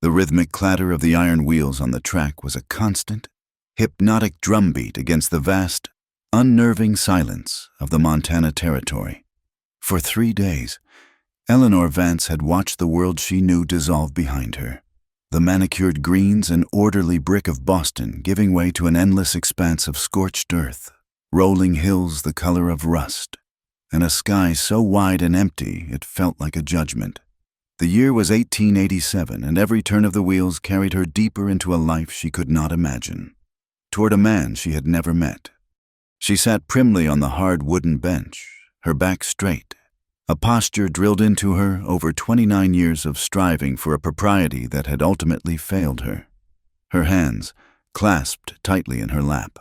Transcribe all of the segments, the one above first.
The rhythmic clatter of the iron wheels on the track was a constant, hypnotic drumbeat against the vast, unnerving silence of the Montana Territory. For 3 days, Eleanor Vance had watched the world she knew dissolve behind her, the manicured greens and orderly brick of Boston giving way to an endless expanse of scorched earth, rolling hills the color of rust, and a sky so wide and empty it felt like a judgment. The year was 1887, and every turn of the wheels carried her deeper into a life she could not imagine, toward a man she had never met. She sat primly on the hard wooden bench, her back straight, a posture drilled into her over 29 years of striving for a propriety that had ultimately failed her. Her hands, clasped tightly in her lap,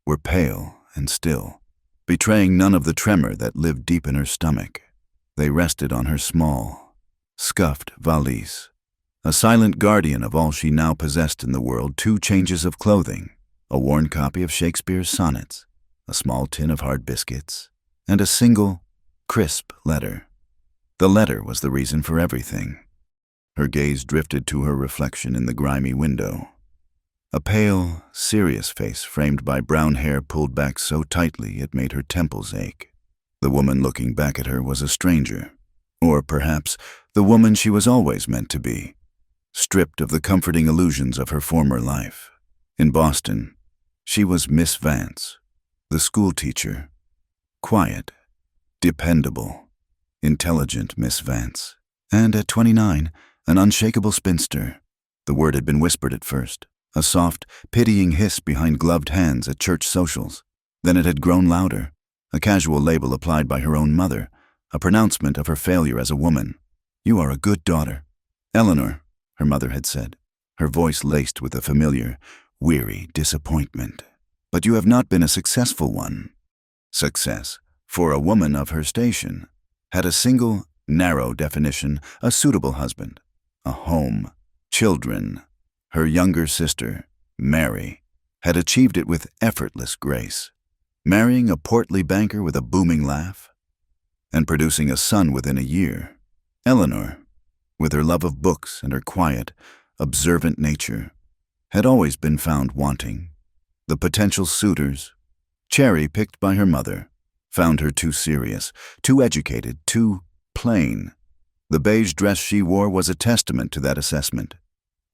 were pale and still, betraying none of the tremor that lived deep in her stomach. They rested on her small, scuffed valise, a silent guardian of all she now possessed in the world: 2 changes of clothing, a worn copy of Shakespeare's sonnets, a small tin of hard biscuits, and a single, crisp letter. The letter was the reason for everything. Her gaze drifted to her reflection in the grimy window. A pale, serious face framed by brown hair pulled back so tightly it made her temples ache. The woman looking back at her was a stranger, or perhaps the woman she was always meant to be, stripped of the comforting illusions of her former life. In Boston, she was Miss Vance, the schoolteacher, quiet, dependable, intelligent Miss Vance, and at 29, an unshakable spinster. The word had been whispered at first, a soft, pitying hiss behind gloved hands at church socials. Then it had grown louder, a casual label applied by her own mother, a pronouncement of her failure as a woman. "You are a good daughter, Eleanor," her mother had said, her voice laced with a familiar, weary disappointment. "But you have not been a successful one." Success, for a woman of her station, had a single, narrow definition: a suitable husband, a home, children. Her younger sister, Mary, had achieved it with effortless grace, marrying a portly banker with a booming laugh, and producing a son within a year. Eleanor, with her love of books and her quiet, observant nature, had always been found wanting. The potential suitors, cherry-picked by her mother, found her too serious, too educated, too plain. The beige dress she wore was a testament to that assessment.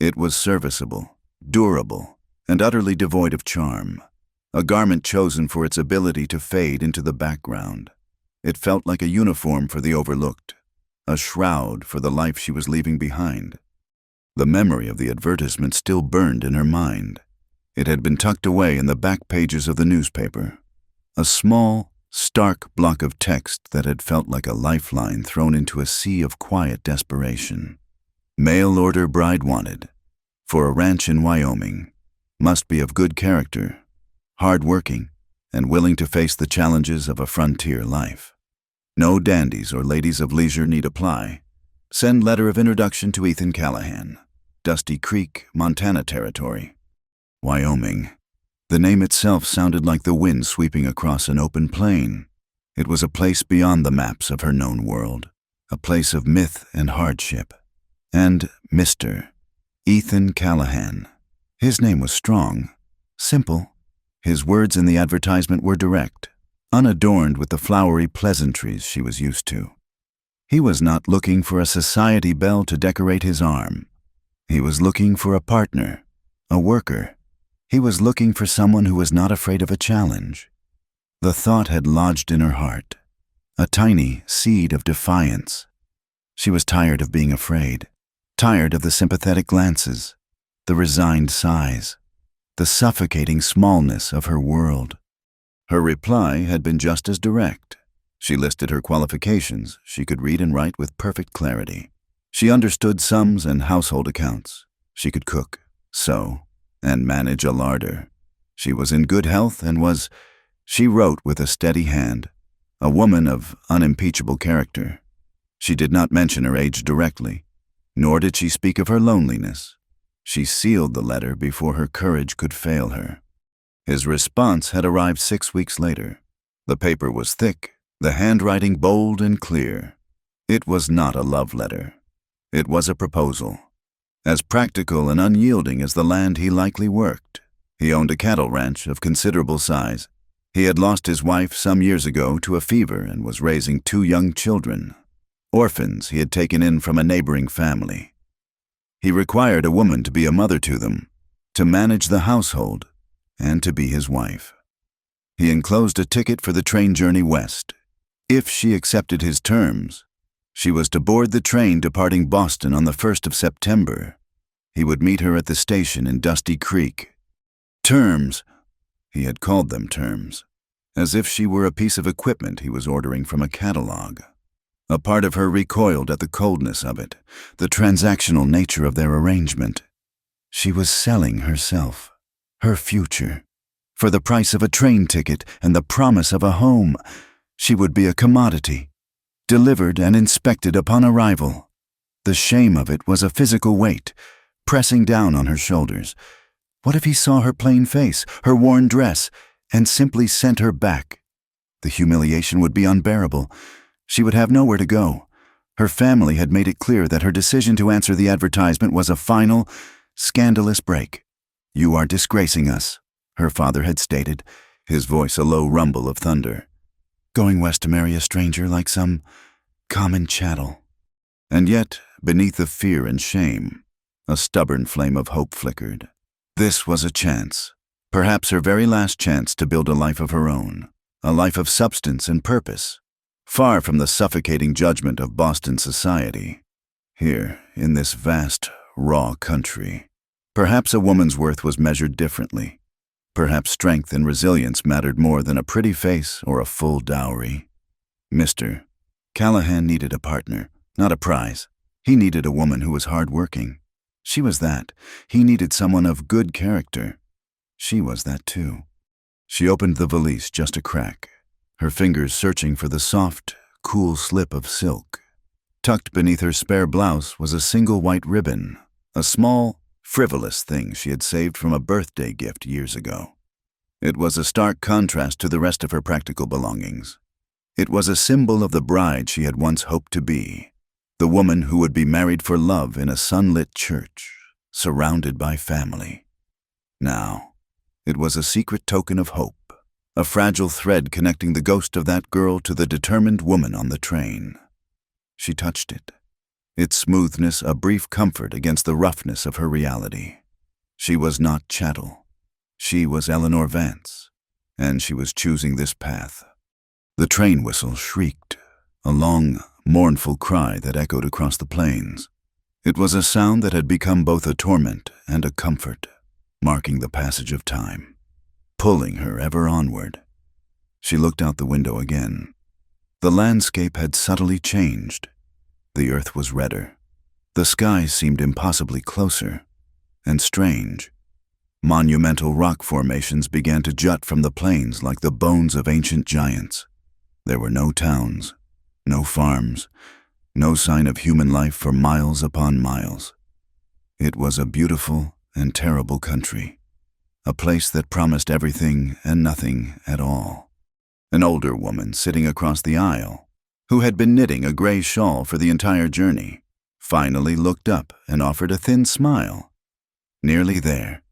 It was serviceable, durable, and utterly devoid of charm, a garment chosen for its ability to fade into the background. It felt like a uniform for the overlooked, a shroud for the life she was leaving behind. The memory of the advertisement still burned in her mind. It had been tucked away in the back pages of the newspaper, a small, stark block of text that had felt like a lifeline thrown into a sea of quiet desperation. Mail order bride wanted, for a ranch in Wyoming, must be of good character, hard-working, and willing to face the challenges of a frontier life. No dandies or ladies of leisure need apply. Send letter of introduction to Ethan Callahan, Dusty Creek, Montana Territory. Wyoming. The name itself sounded like the wind sweeping across an open plain. It was a place beyond the maps of her known world, a place of myth and hardship. And Mr. Ethan Callahan. His name was strong, simple. His words in the advertisement were direct, unadorned with the flowery pleasantries she was used to. He was not looking for a society belle to decorate his arm. He was looking for a partner, a worker. He was looking for someone who was not afraid of a challenge. The thought had lodged in her heart, a tiny seed of defiance. She was tired of being afraid, tired of the sympathetic glances, the resigned sighs, the suffocating smallness of her world. Her reply had been just as direct. She listed her qualifications. She could read and write with perfect clarity. She understood sums and household accounts. She could cook, sew, and manage a larder. She was in good health and was, she wrote with a steady hand, a woman of unimpeachable character. She did not mention her age directly, nor did she speak of her loneliness. She sealed the letter before her courage could fail her. His response had arrived 6 weeks later. The paper was thick, the handwriting bold and clear. It was not a love letter. It was a proposal. as practical and unyielding as the land he likely worked. He owned a cattle ranch of considerable size. He had lost his wife some years ago to a fever and was raising 2 young children, orphans he had taken in from a neighboring family. He required a woman to be a mother to them, to manage the household, and to be his wife. He enclosed a ticket for the train journey west. If she accepted his terms, she was to board the train departing Boston on the 1st of September. He would meet her at the station in Dusty Creek. Terms. He had called them terms, as if she were a piece of equipment he was ordering from a catalog. A part of her recoiled at the coldness of it, the transactional nature of their arrangement. She was selling herself, her future. For the price of a train ticket and the promise of a home, she would be a commodity, delivered and inspected upon arrival. The shame of it was a physical weight, pressing down on her shoulders. What if he saw her plain face, her worn dress, and simply sent her back? The humiliation would be unbearable. She would have nowhere to go. Her family had made it clear that her decision to answer the advertisement was a final, scandalous break. "You are disgracing us," her father had stated, his voice a low rumble of thunder. "Going west to marry a stranger like some common chattel." And yet, beneath the fear and shame, a stubborn flame of hope flickered. This was a chance, perhaps her very last chance to build a life of her own, a life of substance and purpose, far from the suffocating judgment of Boston society. Here, in this vast, raw country, perhaps a woman's worth was measured differently. Perhaps strength and resilience mattered more than a pretty face or a full dowry. Mr. Callahan needed a partner, not a prize. He needed a woman who was hard-working. She was that. He needed someone of good character. She was that too. She opened the valise just a crack, her fingers searching for the soft, cool slip of silk. Tucked beneath her spare blouse was a single white ribbon, a small, frivolous thing she had saved from a birthday gift years ago. It was a stark contrast to the rest of her practical belongings. It was a symbol of the bride she had once hoped to be, the woman who would be married for love in a sunlit church, surrounded by family. Now, it was a secret token of hope, a fragile thread connecting the ghost of that girl to the determined woman on the train. She touched it, its smoothness a brief comfort against the roughness of her reality. She was not chattel. She was Eleanor Vance, and she was choosing this path. The train whistle shrieked, a long, mournful cry that echoed across the plains. It was a sound that had become both a torment and a comfort, marking the passage of time, pulling her ever onward. She looked out the window again. The landscape had subtly changed. The earth was redder. The sky seemed impossibly closer and strange. Monumental rock formations began to jut from the plains like the bones of ancient giants. There were no towns, no farms, no sign of human life for miles upon miles. It was a beautiful and terrible country, a place that promised everything and nothing at all. An older woman sitting across the aisle, who had been knitting a gray shawl for the entire journey, finally looked up and offered a thin smile. Nearly there.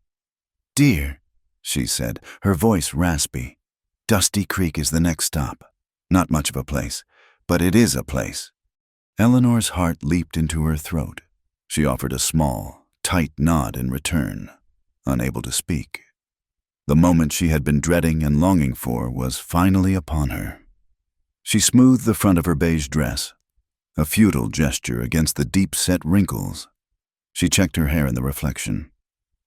"Dear," she said, her voice raspy, "Dusty Creek is the next stop. Not much of a place, but it is a place." Eleanor's heart leaped into her throat. She offered a small, tight nod in return, unable to speak. The moment she had been dreading and longing for was finally upon her. She smoothed the front of her beige dress, a futile gesture against the deep-set wrinkles. She checked her hair in the reflection,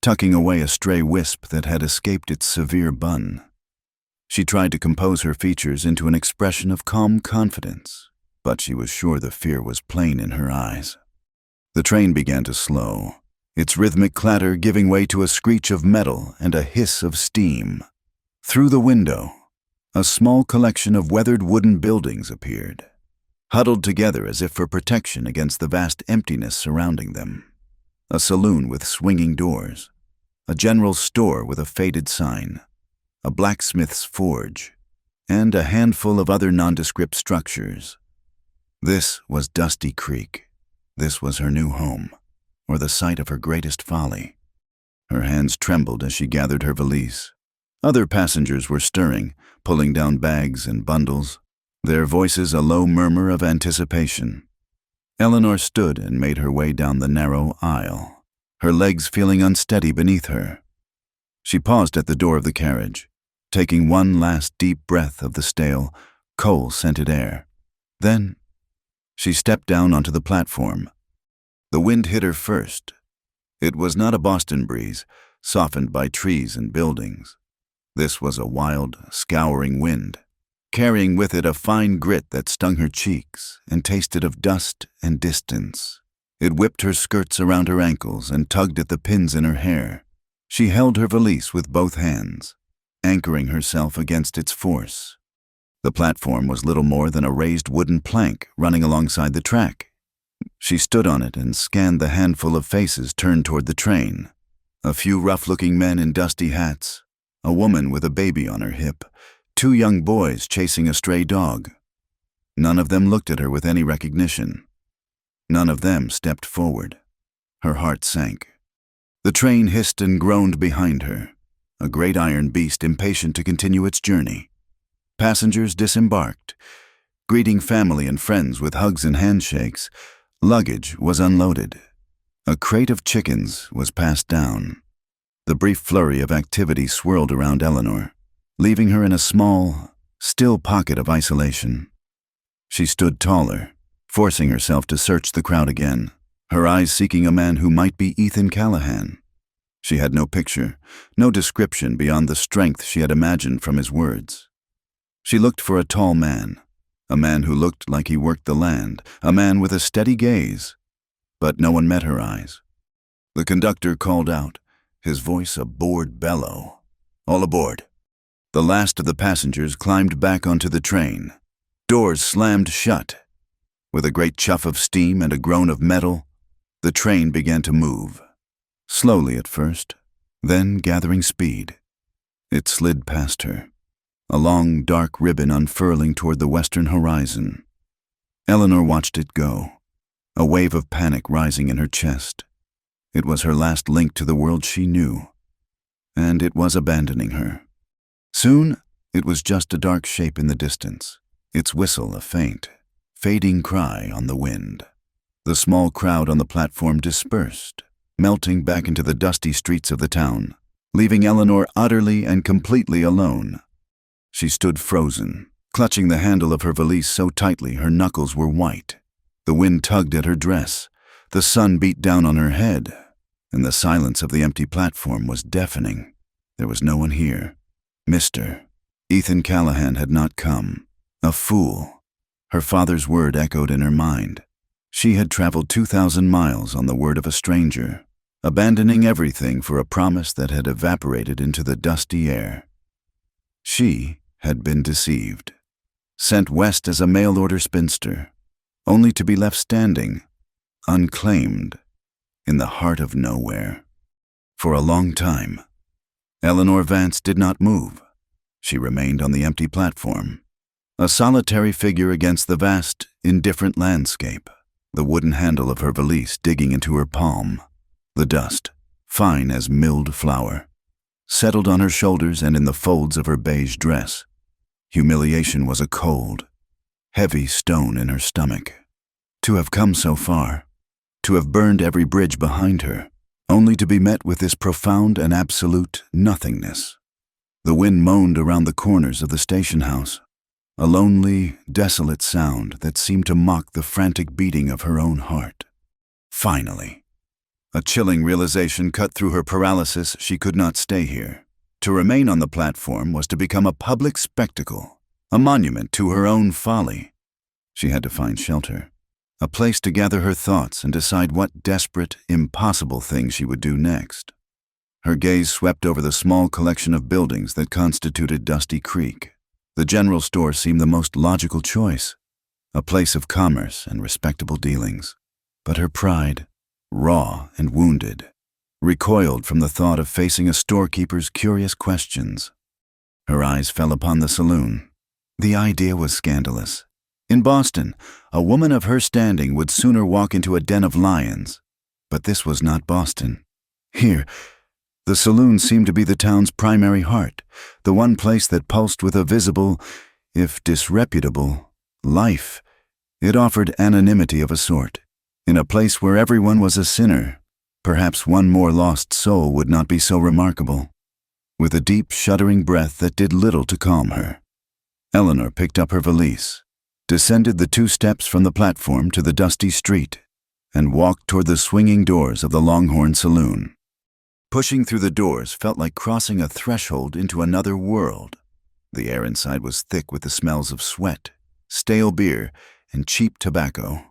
tucking away a stray wisp that had escaped its severe bun. She tried to compose her features into an expression of calm confidence, but she was sure the fear was plain in her eyes. The train began to slow, its rhythmic clatter giving way to a screech of metal and a hiss of steam. Through the window, a small collection of weathered wooden buildings appeared, huddled together as if for protection against the vast emptiness surrounding them. A saloon with swinging doors, a general store with a faded sign, a blacksmith's forge, and a handful of other nondescript structures. This was Dusty Creek. This was her new home. or the site of her greatest folly. Her hands trembled as she gathered her valise. Other passengers were stirring, pulling down bags and bundles, their voices a low murmur of anticipation. Eleanor stood and made her way down the narrow aisle, her legs feeling unsteady beneath her. She paused at the door of the carriage, taking one last deep breath of the stale, coal-scented air. Then, she stepped down onto the platform. The wind hit her first. It was not a Boston breeze, softened by trees and buildings. This was a wild, scouring wind, carrying with it a fine grit that stung her cheeks and tasted of dust and distance. It whipped her skirts around her ankles and tugged at the pins in her hair. She held her valise with both hands, anchoring herself against its force. The platform was little more than a raised wooden plank running alongside the track. She stood on it and scanned the handful of faces turned toward the train. A few rough-looking men in dusty hats, a woman with a baby on her hip, 2 young boys chasing a stray dog. None of them looked at her with any recognition. None of them stepped forward. Her heart sank. The train hissed and groaned behind her, a great iron beast impatient to continue its journey. Passengers disembarked, greeting family and friends with hugs and handshakes. Luggage was unloaded. A crate of chickens was passed down. The brief flurry of activity swirled around Eleanor, leaving her in a small, still pocket of isolation. She stood taller, forcing herself to search the crowd again, her eyes seeking a man who might be Ethan Callahan. She had no picture, no description beyond the strength she had imagined from his words. She looked for a tall man, a man who looked like he worked the land, a man with a steady gaze. But no one met her eyes. The conductor called out, his voice a bored bellow. "All aboard." The last of the passengers climbed back onto the train. Doors slammed shut. With a great chuff of steam and a groan of metal, the train began to move. Slowly at first, then gathering speed. It slid past her, a long, dark ribbon unfurling toward the western horizon. Eleanor watched it go, a wave of panic rising in her chest. It was her last link to the world she knew, and it was abandoning her. Soon, it was just a dark shape in the distance, its whistle a faint, fading cry on the wind. The small crowd on the platform dispersed, melting back into the dusty streets of the town, leaving Eleanor utterly and completely alone. She stood frozen, clutching the handle of her valise so tightly her knuckles were white. The wind tugged at her dress, the sun beat down on her head, and the silence of the empty platform was deafening. There was no one here. Mr. Ethan Callahan had not come. A fool. Her father's word echoed in her mind. She had traveled 2,000 miles on the word of a stranger, abandoning everything for a promise that had evaporated into the dusty air. She had been deceived, sent west as a mail-order spinster, only to be left standing, unclaimed, in the heart of nowhere. For a long time, Eleanor Vance did not move. She remained on the empty platform, a solitary figure against the vast, indifferent landscape, the wooden handle of her valise digging into her palm. The dust, fine as milled flour, settled on her shoulders and in the folds of her beige dress. Humiliation was a cold, heavy stone in her stomach. To have come so far, to have burned every bridge behind her, only to be met with this profound and absolute nothingness. The wind moaned around the corners of the station house, a lonely, desolate sound that seemed to mock the frantic beating of her own heart. Finally, a chilling realization cut through her paralysis. She could not stay here. To remain on the platform was to become a public spectacle, a monument to her own folly. She had to find shelter, a place to gather her thoughts and decide what desperate, impossible thing she would do next. Her gaze swept over the small collection of buildings that constituted Dusty Creek. The general store seemed the most logical choice, a place of commerce and respectable dealings. But her pride, raw and wounded, recoiled from the thought of facing a storekeeper's curious questions. Her eyes fell upon the saloon. The idea was scandalous. In Boston, a woman of her standing would sooner walk into a den of lions But this was not Boston. Here, the saloon seemed to be the town's primary heart, the one place that pulsed with a visible, if disreputable, life. It offered anonymity of a sort. In a place where everyone was a sinner, perhaps one more lost soul would not be so remarkable. With a deep, shuddering breath that did little to calm her, Eleanor picked up her valise, descended the 2 steps from the platform to the dusty street, and walked toward the swinging doors of the Longhorn Saloon. Pushing through the doors felt like crossing a threshold into another world. The air inside was thick with the smells of sweat, stale beer, and cheap tobacco.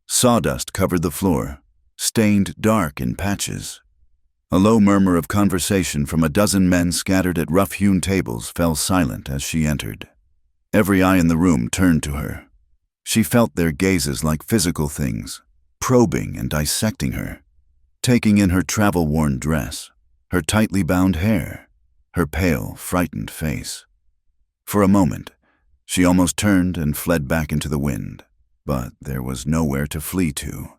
Sawdust covered the floor, stained dark in patches. A low murmur of conversation from a dozen men scattered at rough-hewn tables fell silent as she entered. Every eye in the room turned to her. She felt their gazes like physical things, probing and dissecting her, taking in her travel-worn dress, her tightly bound hair, her pale, frightened face. For a moment, she almost turned and fled back into the wind, but there was nowhere to flee to.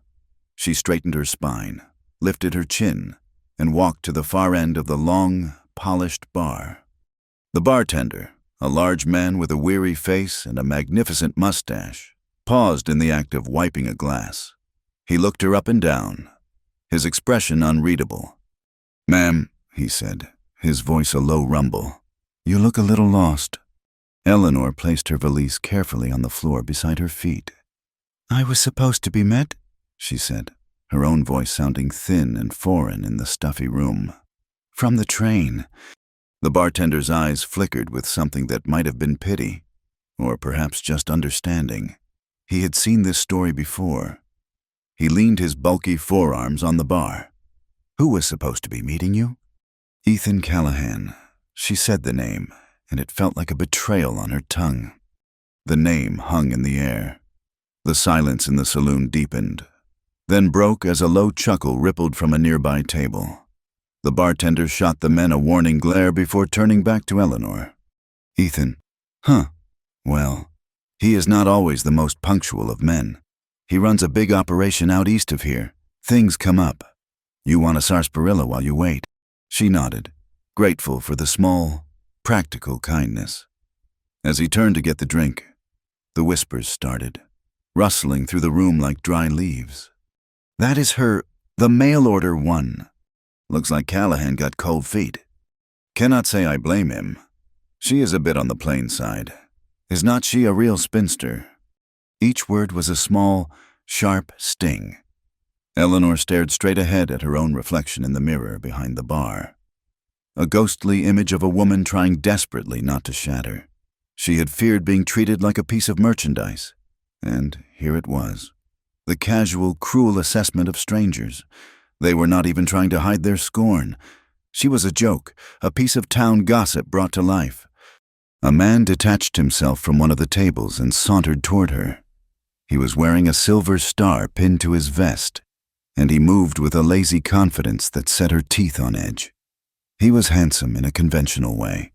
She straightened her spine, lifted her chin, and walked to the far end of the long, polished bar. The bartender, a large man with a weary face and a magnificent mustache, paused in the act of wiping a glass. He looked her up and down, his expression unreadable. "Ma'am," he said, his voice a low rumble, "you look a little lost." Eleanor placed her valise carefully on the floor beside her feet. "I was supposed to be met," she said, her own voice sounding thin and foreign in the stuffy room. "From the train." The bartender's eyes flickered with something that might have been pity, or perhaps just understanding. He had seen this story before. He leaned his bulky forearms on the bar. "Who was supposed to be meeting you?" "Ethan Callahan." She said the name, and it felt like a betrayal on her tongue. The name hung in the air. The silence in the saloon deepened, then broke as a low chuckle rippled from a nearby table. The bartender shot the men a warning glare before turning back to Eleanor. "Ethan. Huh. Well, he is not always the most punctual of men. He runs a big operation out east of here. Things come up. You want a sarsaparilla while you wait?" She nodded, grateful for the small, practical kindness. As he turned to get the drink, the whispers started, rustling through the room like dry leaves. "That is the mail order one. Looks like Callahan got cold feet. Cannot say I blame him. She is a bit on the plain side. Is not she a real spinster?" Each word was a small, sharp sting. Eleanor stared straight ahead at her own reflection in the mirror behind the bar. A ghostly image of a woman trying desperately not to shatter. She had feared being treated like a piece of merchandise, and here it was. The casual, cruel assessment of strangers. They were not even trying to hide their scorn. She was a joke, a piece of town gossip brought to life. A man detached himself from one of the tables and sauntered toward her. He was wearing a silver star pinned to his vest, and he moved with a lazy confidence that set her teeth on edge. He was handsome in a conventional way,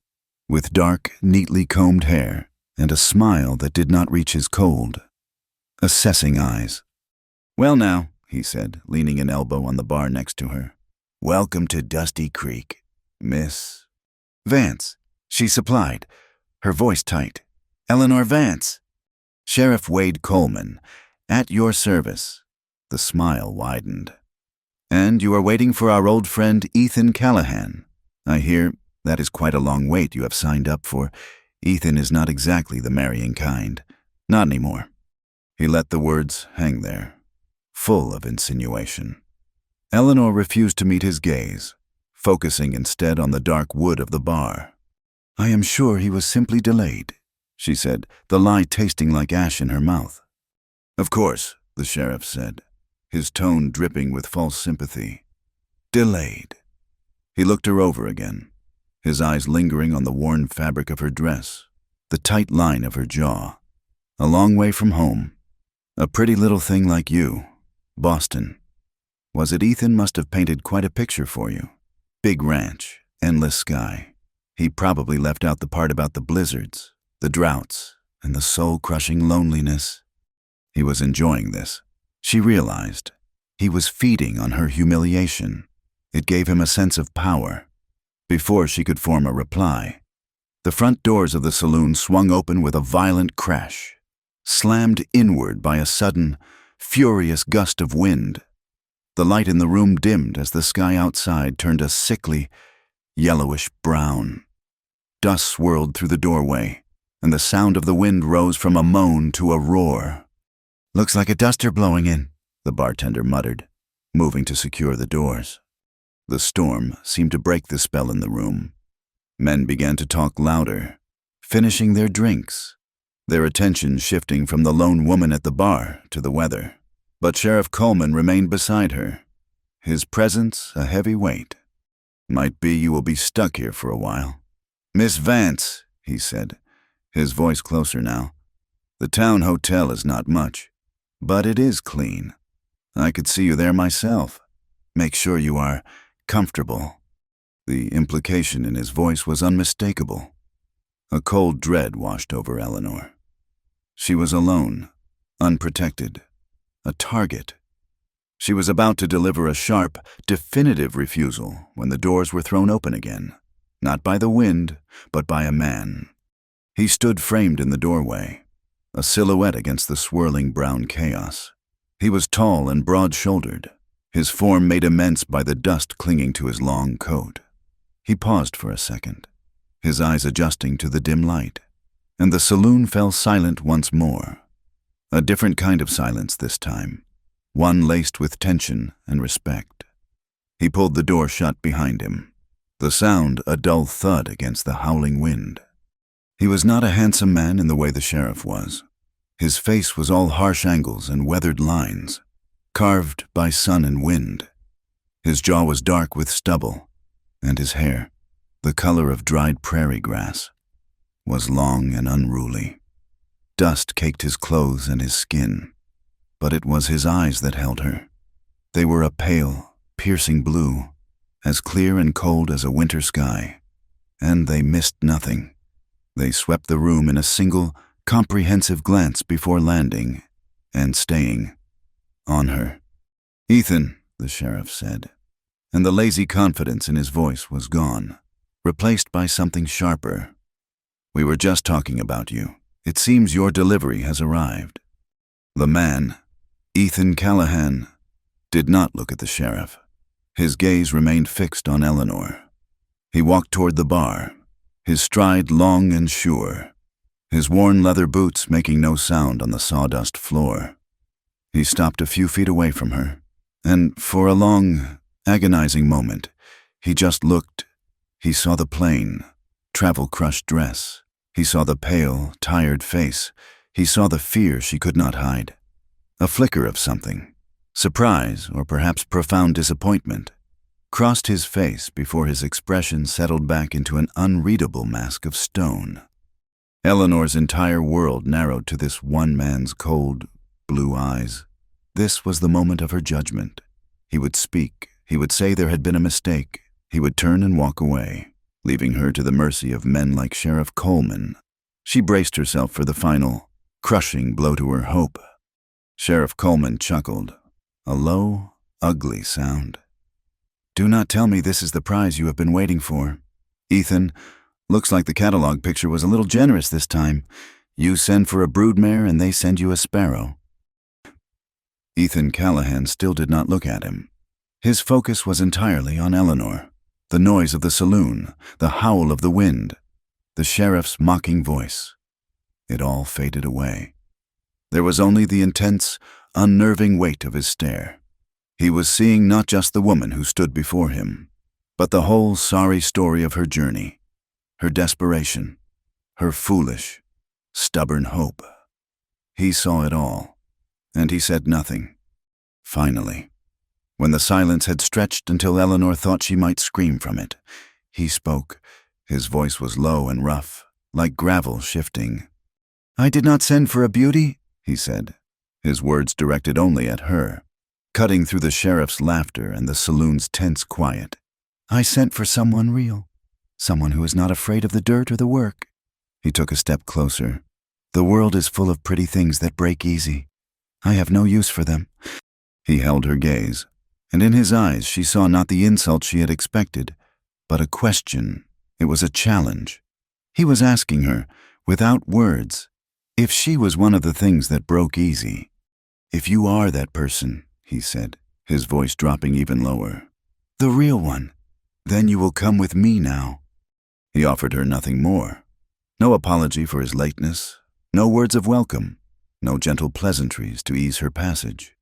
with dark, neatly combed hair and a smile that did not reach his cold, assessing eyes. "Well now," he said, leaning an elbow on the bar next to her. "Welcome to Dusty Creek, Miss Vance," she supplied, her voice tight. "Eleanor Vance. Sheriff Wade Coleman, at your service." The smile widened. "And you are waiting for our old friend Ethan Callahan. I hear that is quite a long wait you have signed up for. Ethan is not exactly the marrying kind. Not anymore." He let the words hang there, full of insinuation. Eleanor refused to meet his gaze, focusing instead on the dark wood of the bar. "I am sure he was simply delayed," she said, the lie tasting like ash in her mouth. "Of course," the sheriff said, his tone dripping with false sympathy. "Delayed." He looked her over again, his eyes lingering on the worn fabric of her dress, the tight line of her jaw. "A long way from home. A pretty little thing like you. Boston. Was it Ethan must have painted quite a picture for you? Big ranch, endless sky. He probably left out the part about the blizzards, the droughts, and the soul-crushing loneliness." He was enjoying this, she realized, He was feeding on her humiliation. It gave him a sense of power. Before she could form a reply, the front doors of the saloon swung open with a violent crash, slammed inward by a sudden, furious gust of wind. The light in the room dimmed as the sky outside turned a sickly, yellowish brown. Dust swirled through the doorway, and the sound of the wind rose from a moan to a roar. "Looks like a duster blowing in," the bartender muttered, moving to secure the doors. The storm seemed to break the spell in the room. Men began to talk louder, finishing their drinks, their attention shifting from the lone woman at the bar to the weather. But Sheriff Coleman remained beside her, his presence a heavy weight. "Might be you will be stuck here for a while." "Miss Vance," he said, his voice closer now, "the town hotel is not much, but it is clean. I could see you there myself. Make sure you are comfortable." The implication in his voice was unmistakable. A cold dread washed over Eleanor. She was alone, unprotected, a target. She was about to deliver a sharp, definitive refusal when the doors were thrown open again, not by the wind, but by a man. He stood framed in the doorway, a silhouette against the swirling brown chaos. He was tall and broad-shouldered, his form made immense by the dust clinging to his long coat. He paused for a second, his eyes adjusting to the dim light, and the saloon fell silent once more. A different kind of silence this time, one laced with tension and respect. He pulled the door shut behind him, the sound a dull thud against the howling wind. He was not a handsome man in the way the sheriff was. His face was all harsh angles and weathered lines, carved by sun and wind. His jaw was dark with stubble, and his hair, the color of dried prairie grass, was long and unruly. Dust caked his clothes and his skin, but it was his eyes that held her. They were a pale, piercing blue, as clear and cold as a winter sky, and they missed nothing. They swept the room in a single, comprehensive glance before landing and staying on her. "Ethan," the sheriff said, and the lazy confidence in his voice was gone, replaced by something sharper. "We were just talking about you. It seems your delivery has arrived." The man, Ethan Callahan, did not look at the sheriff. His gaze remained fixed on Eleanor. He walked toward the bar, his stride long and sure, his worn leather boots making no sound on the sawdust floor. He stopped a few feet away from her, and for a long, agonizing moment, he just looked. He saw the plain, travel-crushed dress. He saw the pale, tired face. He saw the fear she could not hide. A flicker of something, surprise or perhaps profound disappointment, crossed his face before his expression settled back into an unreadable mask of stone. Eleanor's entire world narrowed to this one man's cold, blue eyes. This was the moment of her judgment. He would speak. He would say there had been a mistake. He would turn and walk away, leaving her to the mercy of men like Sheriff Coleman. She braced herself for the final, crushing blow to her hope. Sheriff Coleman chuckled, a low, ugly sound. "Do not tell me this is the prize you have been waiting for. Ethan, looks like the catalog picture was a little generous this time. You send for a broodmare and they send you a sparrow." Ethan Callahan still did not look at him. His focus was entirely on Eleanor, the noise of the saloon, the howl of the wind, the sheriff's mocking voice. It all faded away. There was only the intense, unnerving weight of his stare. He was seeing not just the woman who stood before him, but the whole sorry story of her journey, her desperation, her foolish, stubborn hope. He saw it all, and he said nothing. Finally, when the silence had stretched until Eleanor thought she might scream from it, he spoke. His voice was low and rough, like gravel shifting. "I did not send for a beauty," he said, his words directed only at her, cutting through the sheriff's laughter and the saloon's tense quiet. "I sent for someone real, someone who is not afraid of the dirt or the work." He took a step closer. "The world is full of pretty things that break easy. I have no use for them. He held her gaze, and in his eyes she saw not the insult she had expected, but a question. It was a challenge. He was asking her, without words, if she was one of the things that broke easy. "If you are that person," he said, his voice dropping even lower, "the real one, then you will come with me now." He offered her nothing more. No apology for his lateness, no words of welcome, no gentle pleasantries to ease her passage.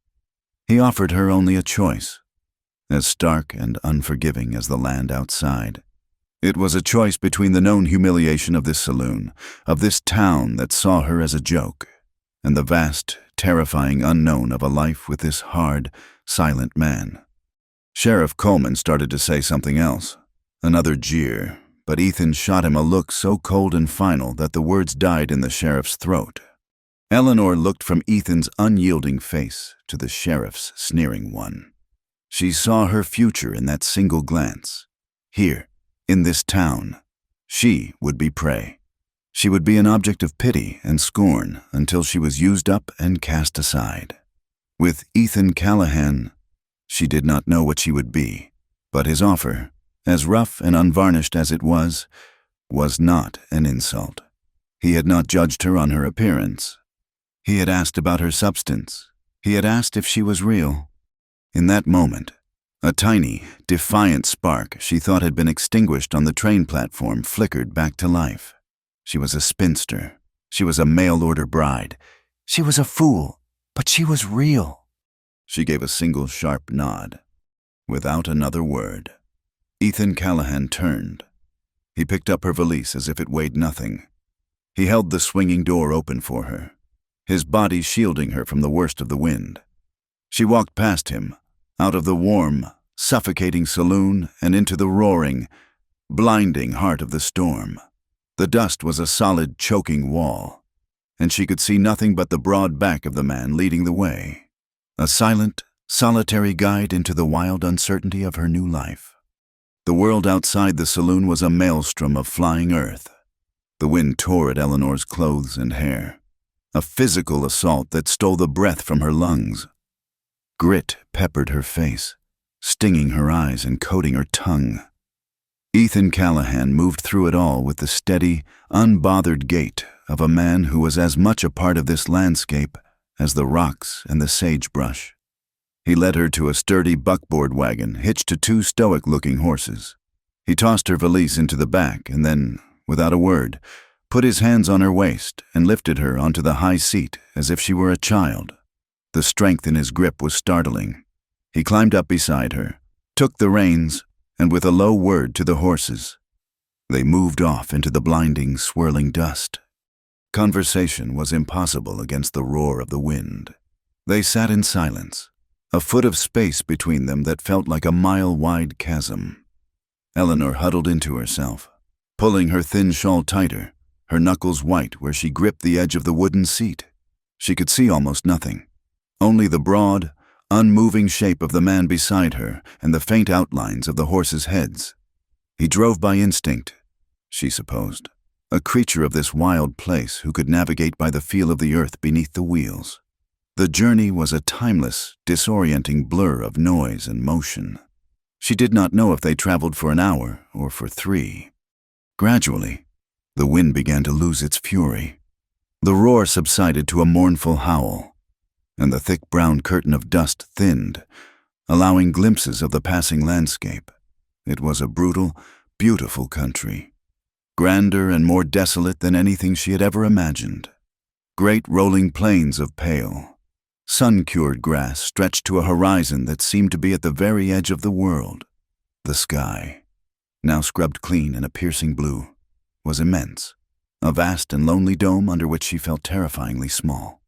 He offered her only a choice, as stark and unforgiving as the land outside. It was a choice between the known humiliation of this saloon, of this town that saw her as a joke, and the vast, terrifying unknown of a life with this hard, silent man. Sheriff Coleman started to say something else, another jeer, but Ethan shot him a look so cold and final that the words died in the sheriff's throat. Eleanor looked from Ethan's unyielding face to the sheriff's sneering one. She saw her future in that single glance. Here, in this town, she would be prey. She would be an object of pity and scorn until she was used up and cast aside. With Ethan Callahan, she did not know what she would be, but his offer, as rough and unvarnished as it was not an insult. He had not judged her on her appearance. He had asked about her substance. He had asked if she was real. In that moment, a tiny, defiant spark she thought had been extinguished on the train platform flickered back to life. She was a spinster. She was a mail-order bride. She was a fool, but she was real. She gave a single sharp nod. Without another word, Ethan Callahan turned. He picked up her valise as if it weighed nothing. He held the swinging door open for her, his body shielding her from the worst of the wind. She walked past him, out of the warm, suffocating saloon and into the roaring, blinding heart of the storm. The dust was a solid, choking wall, and she could see nothing but the broad back of the man leading the way, a silent, solitary guide into the wild uncertainty of her new life. The world outside the saloon was a maelstrom of flying earth. The wind tore at Eleanor's clothes and hair, a physical assault that stole the breath from her lungs. Grit peppered her face, stinging her eyes and coating her tongue. Ethan Callahan moved through it all with the steady, unbothered gait of a man who was as much a part of this landscape as the rocks and the sagebrush. He led her to a sturdy buckboard wagon hitched to two stoic-looking horses. He tossed her valise into the back and then, without a word, put his hands on her waist and lifted her onto the high seat as if she were a child. The strength in his grip was startling. He climbed up beside her, took the reins, and with a low word to the horses, they moved off into the blinding, swirling dust. Conversation was impossible against the roar of the wind. They sat in silence, a foot of space between them that felt like a mile-wide chasm. Eleanor huddled into herself, pulling her thin shawl tighter, her knuckles white where she gripped the edge of the wooden seat. She could see almost nothing, only the broad, unmoving shape of the man beside her and the faint outlines of the horses' heads. He drove by instinct, she supposed, a creature of this wild place who could navigate by the feel of the earth beneath the wheels. The journey was a timeless, disorienting blur of noise and motion. She did not know if they traveled for an hour or for 3. Gradually, the wind began to lose its fury. The roar subsided to a mournful howl, and the thick brown curtain of dust thinned, allowing glimpses of the passing landscape. It was a brutal, beautiful country, grander and more desolate than anything she had ever imagined. Great rolling plains of pale, sun-cured grass stretched to a horizon that seemed to be at the very edge of the world. The sky, now scrubbed clean in a piercing blue, was immense, a vast and lonely dome under which she felt terrifyingly small.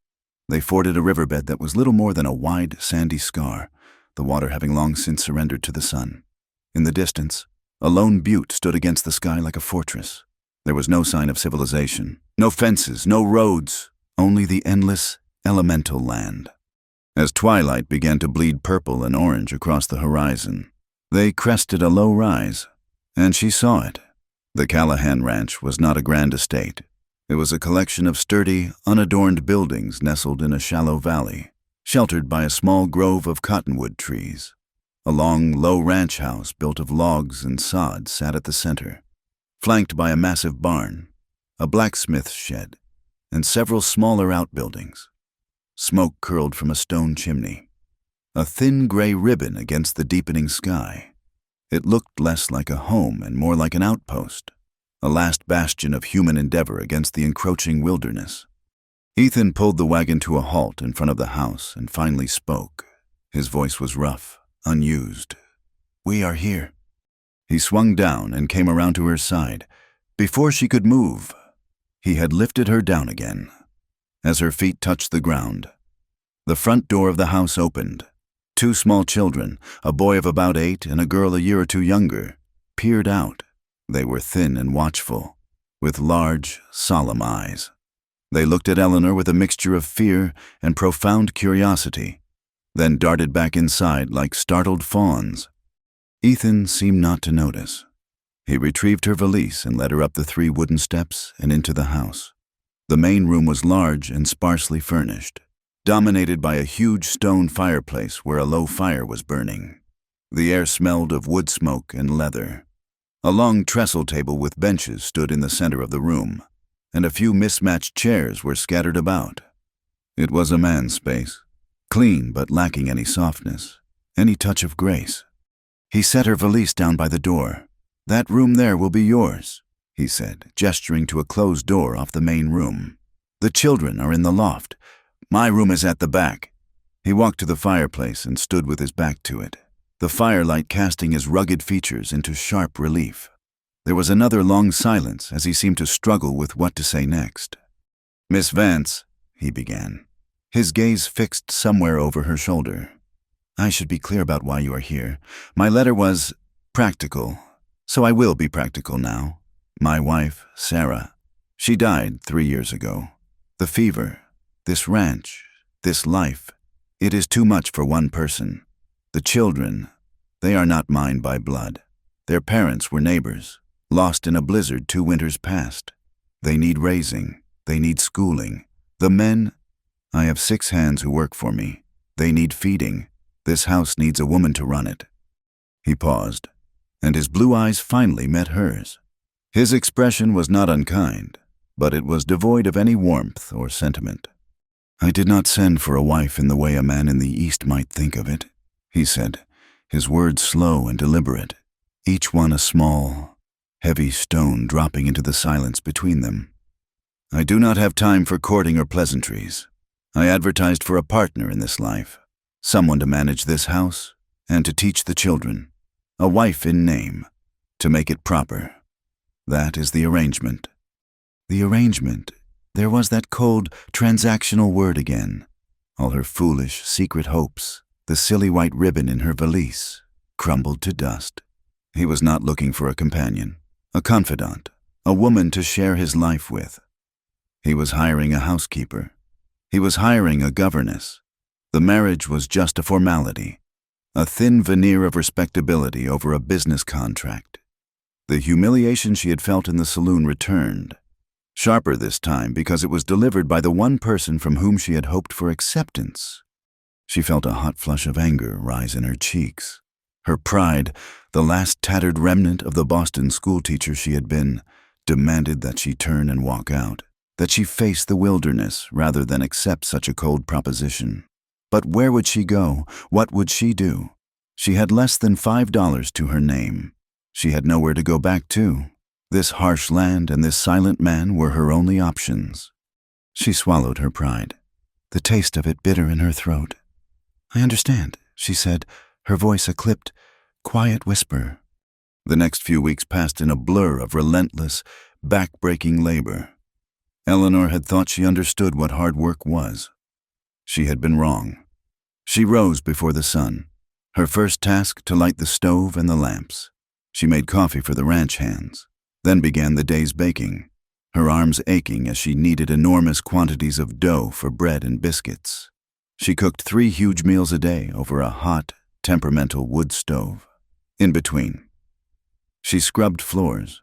They forded a riverbed that was little more than a wide, sandy scar, the water having long since surrendered to the sun. In the distance, a lone butte stood against the sky like a fortress. There was no sign of civilization, no fences, no roads, only the endless, elemental land. As twilight began to bleed purple and orange across the horizon, they crested a low rise, and she saw it. The Callahan Ranch was not a grand estate. It was a collection of sturdy, unadorned buildings nestled in a shallow valley. sheltered by a small grove of cottonwood trees. A long, low ranch house built of logs and sod sat at the center, flanked by a massive barn, a blacksmith's shed, and several smaller outbuildings. Smoke curled from a stone chimney, a thin gray ribbon against the deepening sky. It looked less like a home and more like an outpost, a last bastion of human endeavor against the encroaching wilderness. Ethan pulled the wagon to a halt in front of the house and finally spoke. His voice was rough, unused. "We are here." He swung down and came around to her side. Before she could move, he had lifted her down again. As her feet touched the ground, the front door of the house opened. Two small children, a boy of about 8 and a girl a year or two younger, peered out. They were thin and watchful, with large, solemn eyes. They looked at Eleanor with a mixture of fear and profound curiosity, then darted back inside like startled fawns. Ethan seemed not to notice. He retrieved her valise and led her up the 3 wooden steps and into the house. The main room was large and sparsely furnished, dominated by a huge stone fireplace where a low fire was burning. The air smelled of wood smoke and leather. A long trestle table with benches stood in the center of the room, and a few mismatched chairs were scattered about. It was a man's space, clean but lacking any softness, any touch of grace. He set her valise down by the door. "That room there will be yours," he said, gesturing to a closed door off the main room. "The children are in the loft. My room is at the back." He walked to the fireplace and stood with his back to it, the firelight casting his rugged features into sharp relief. There was another long silence as he seemed to struggle with what to say next. "Miss Vance," he began, his gaze fixed somewhere over her shoulder. "I should be clear about why you are here. My letter was practical, so I will be practical now. My wife, Sarah, she died 3 years ago. The fever, this ranch, this life, it is too much for one person. The children, they are not mine by blood. Their parents were neighbors, lost in a blizzard 2 winters past. They need raising, they need schooling. The men, I have 6 hands who work for me. They need feeding. This house needs a woman to run it." He paused, and his blue eyes finally met hers. His expression was not unkind, but it was devoid of any warmth or sentiment. "I did not send for a wife in the way a man in the East might think of it," he said, his words slow and deliberate, each one a small, heavy stone dropping into the silence between them. "I do not have time for courting or pleasantries. I advertised for a partner in this life, someone to manage this house and to teach the children, a wife in name, to make it proper. That is the arrangement." The arrangement. There was that cold, transactional word again. All her foolish, secret hopes, the silly white ribbon in her valise, crumbled to dust. He was not looking for a companion, a confidant, a woman to share his life with. He was hiring a housekeeper. He was hiring a governess. The marriage was just a formality, a thin veneer of respectability over a business contract. The humiliation she had felt in the saloon returned, sharper this time because it was delivered by the one person from whom she had hoped for acceptance. She felt a hot flush of anger rise in her cheeks. Her pride, the last tattered remnant of the Boston schoolteacher she had been, demanded that she turn and walk out, that she face the wilderness rather than accept such a cold proposition. But where would she go? What would she do? She had less than $5 to her name. She had nowhere to go back to. This harsh land and this silent man were her only options. She swallowed her pride, the taste of it bitter in her throat. "I understand," she said, her voice a clipped, quiet whisper. The next few weeks passed in a blur of relentless, back-breaking labor. Eleanor had thought she understood what hard work was. She had been wrong. She rose before the sun, her first task to light the stove and the lamps. She made coffee for the ranch hands, then began the day's baking, her arms aching as she kneaded enormous quantities of dough for bread and biscuits. She cooked 3 huge meals a day over a hot, temperamental wood stove. In between, she scrubbed floors,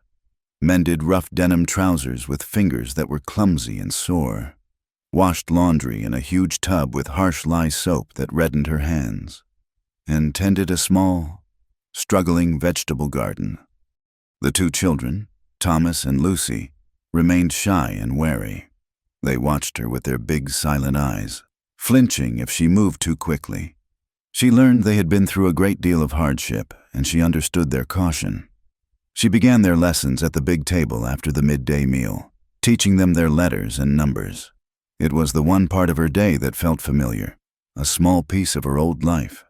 mended rough denim trousers with fingers that were clumsy and sore. washed laundry in a huge tub with harsh lye soap that reddened her hands, and tended a small, struggling vegetable garden. The two children, Thomas and Lucy, remained shy and wary. They watched her with their big silent eyes, flinching if she moved too quickly. She learned they had been through a great deal of hardship, and she understood their caution. She began their lessons at the big table after the midday meal, teaching them their letters and numbers. It was the one part of her day that felt familiar, a small piece of her old life.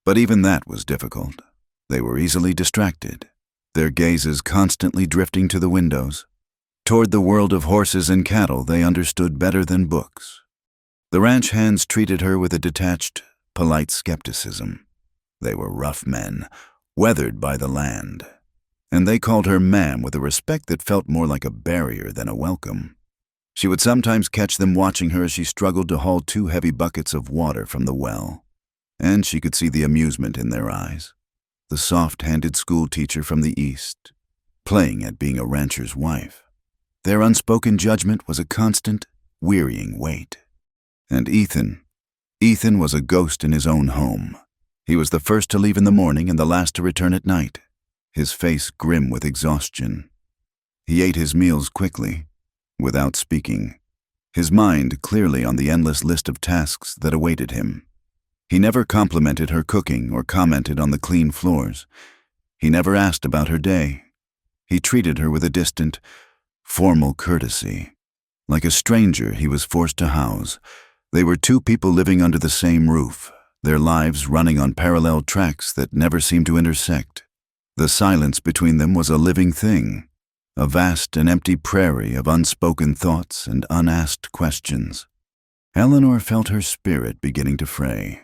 But even that was difficult. They were easily distracted, their gazes constantly drifting to the windows, toward the world of horses and cattle they understood better than books. The ranch hands treated her with a detached, polite skepticism. They were rough men, weathered by the land, and they called her ma'am with a respect that felt more like a barrier than a welcome. She would sometimes catch them watching her as she struggled to haul 2 heavy buckets of water from the well, and she could see the amusement in their eyes. The soft-handed schoolteacher from the East, playing at being a rancher's wife. Their unspoken judgment was a constant, wearying weight. And Ethan was a ghost in his own home. He was the first to leave in the morning and the last to return at night, his face grim with exhaustion. He ate his meals quickly, without speaking, his mind clearly on the endless list of tasks that awaited him. He never complimented her cooking or commented on the clean floors. He never asked about her day. He treated her with a distant, formal courtesy. Like a stranger he was forced to house. They were 2 people living under the same roof, their lives running on parallel tracks that never seemed to intersect. The silence between them was a living thing, a vast and empty prairie of unspoken thoughts and unasked questions. Eleanor felt her spirit beginning to fray.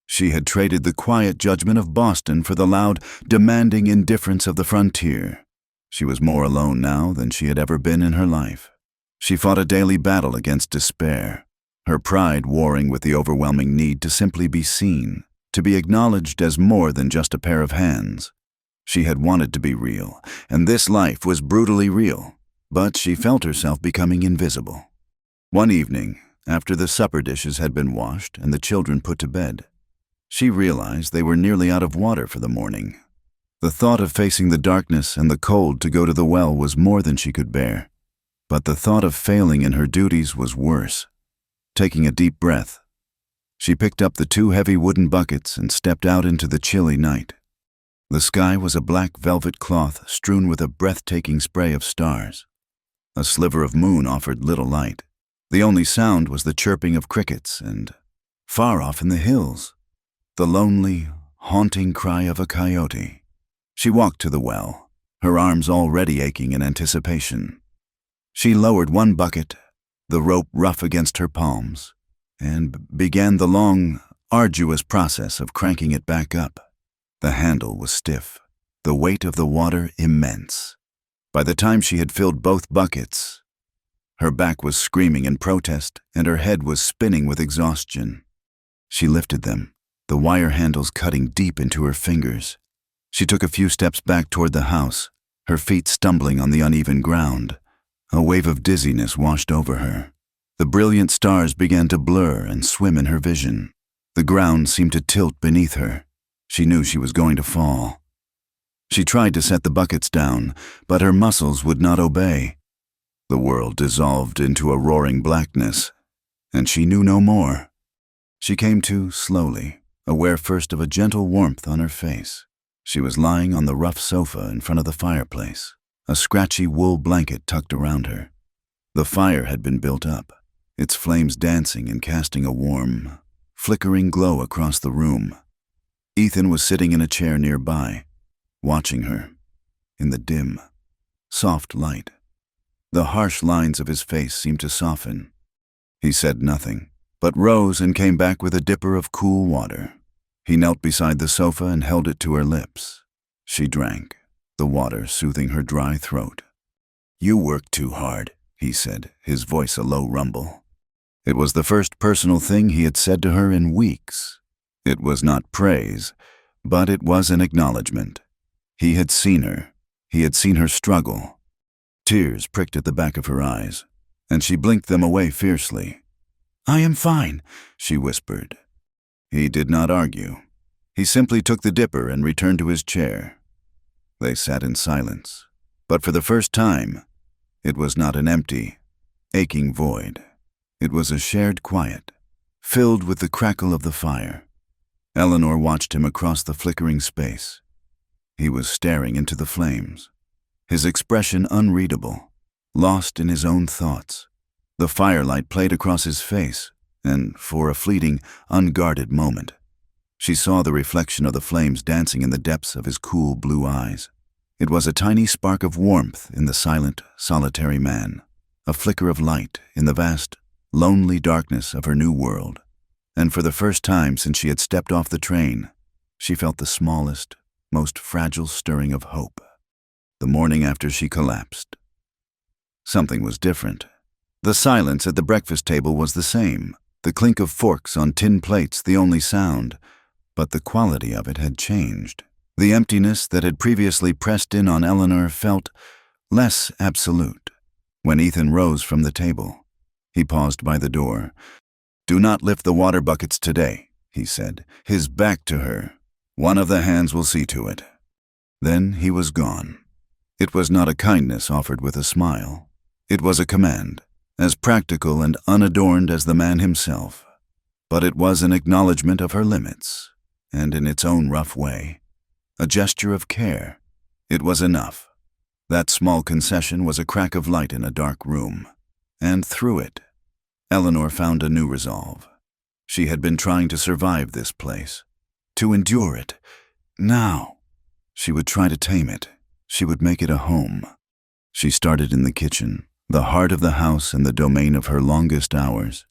She had traded the quiet judgment of Boston for the loud, demanding indifference of the frontier. She was more alone now than she had ever been in her life. She fought a daily battle against despair, her pride warring with the overwhelming need to simply be seen, to be acknowledged as more than just a pair of hands. She had wanted to be real, and this life was brutally real, but she felt herself becoming invisible. One evening, after the supper dishes had been washed and the children put to bed, she realized they were nearly out of water for the morning. The thought of facing the darkness and the cold to go to the well was more than she could bear, but the thought of failing in her duties was worse. Taking a deep breath, she picked up the 2 heavy wooden buckets and stepped out into the chilly night. The sky was a black velvet cloth strewn with a breathtaking spray of stars. A sliver of moon offered little light. The only sound was the chirping of crickets and, far off in the hills, the lonely, haunting cry of a coyote. She walked to the well, her arms already aching in anticipation. She lowered one bucket, the rope rough against her palms, and began the long, arduous process of cranking it back up. The handle was stiff, the weight of the water immense. By the time she had filled both buckets, her back was screaming in protest and her head was spinning with exhaustion. She lifted them, the wire handles cutting deep into her fingers. She took a few steps back toward the house, her feet stumbling on the uneven ground. A wave of dizziness washed over her. The brilliant stars began to blur and swim in her vision. The ground seemed to tilt beneath her. She knew she was going to fall. She tried to set the buckets down, but her muscles would not obey. The world dissolved into a roaring blackness, and she knew no more. She came to slowly, aware first of a gentle warmth on her face. She was lying on the rough sofa in front of the fireplace, a scratchy wool blanket tucked around her. The fire had been built up, its flames dancing and casting a warm, flickering glow across the room. Ethan was sitting in a chair nearby, watching her, in the dim, soft light. The harsh lines of his face seemed to soften. He said nothing, but rose and came back with a dipper of cool water. He knelt beside the sofa and held it to her lips. She drank, the water soothing her dry throat. "You work too hard," he said, his voice a low rumble. It was the first personal thing he had said to her in weeks. It was not praise, but it was an acknowledgement. He had seen her. He had seen her struggle. Tears pricked at the back of her eyes, and she blinked them away fiercely. "I am fine," she whispered. He did not argue. He simply took the dipper and returned to his chair. They sat in silence, but for the first time, it was not an empty, aching void. It was a shared quiet, filled with the crackle of the fire. Eleanor watched him across the flickering space. He was staring into the flames, his expression unreadable, lost in his own thoughts. The firelight played across his face, and for a fleeting, unguarded moment, she saw the reflection of the flames dancing in the depths of his cool blue eyes. It was a tiny spark of warmth in the silent, solitary man, a flicker of light in the vast, lonely darkness of her new world. And for the first time since she had stepped off the train, she felt the smallest, most fragile stirring of hope. The morning after she collapsed. Something was different. The silence at the breakfast table was the same, the clink of forks on tin plates the only sound, but the quality of it had changed. The emptiness that had previously pressed in on Eleanor felt less absolute. When Ethan rose from the table, he paused by the door. "Do not lift the water buckets today," he said, his back to her. "One of the hands will see to it." Then he was gone. It was not a kindness offered with a smile. It was a command, as practical and unadorned as the man himself. But it was an acknowledgement of her limits, and in its own rough way, a gesture of care. It was enough. That small concession was a crack of light in a dark room, and through it, Eleanor found a new resolve. She had been trying to survive this place, to endure it. Now, she would try to tame it. She would make it a home. She started in the kitchen, the heart of the house and the domain of her longest hours.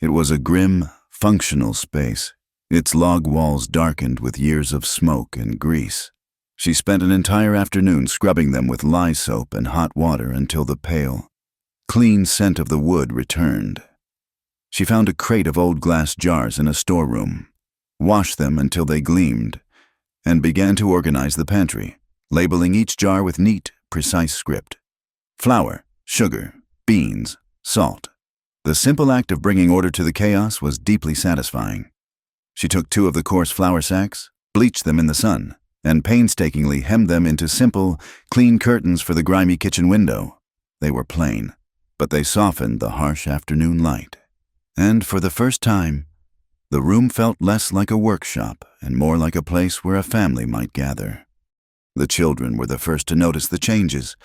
It was a grim, functional space, its log walls darkened with years of smoke and grease. She spent an entire afternoon scrubbing them with lye soap and hot water until the pale, clean scent of the wood returned. She found a crate of old glass jars in a storeroom, washed them until they gleamed, and began to organize the pantry, labeling each jar with neat, precise script. Flour, sugar, beans, salt. The simple act of bringing order to the chaos was deeply satisfying. She took 2 of the coarse flour sacks, bleached them in the sun, and painstakingly hemmed them into simple, clean curtains for the grimy kitchen window. They were plain, but they softened the harsh afternoon light. And for the first time, the room felt less like a workshop and more like a place where a family might gather. The children were the first to notice the changes.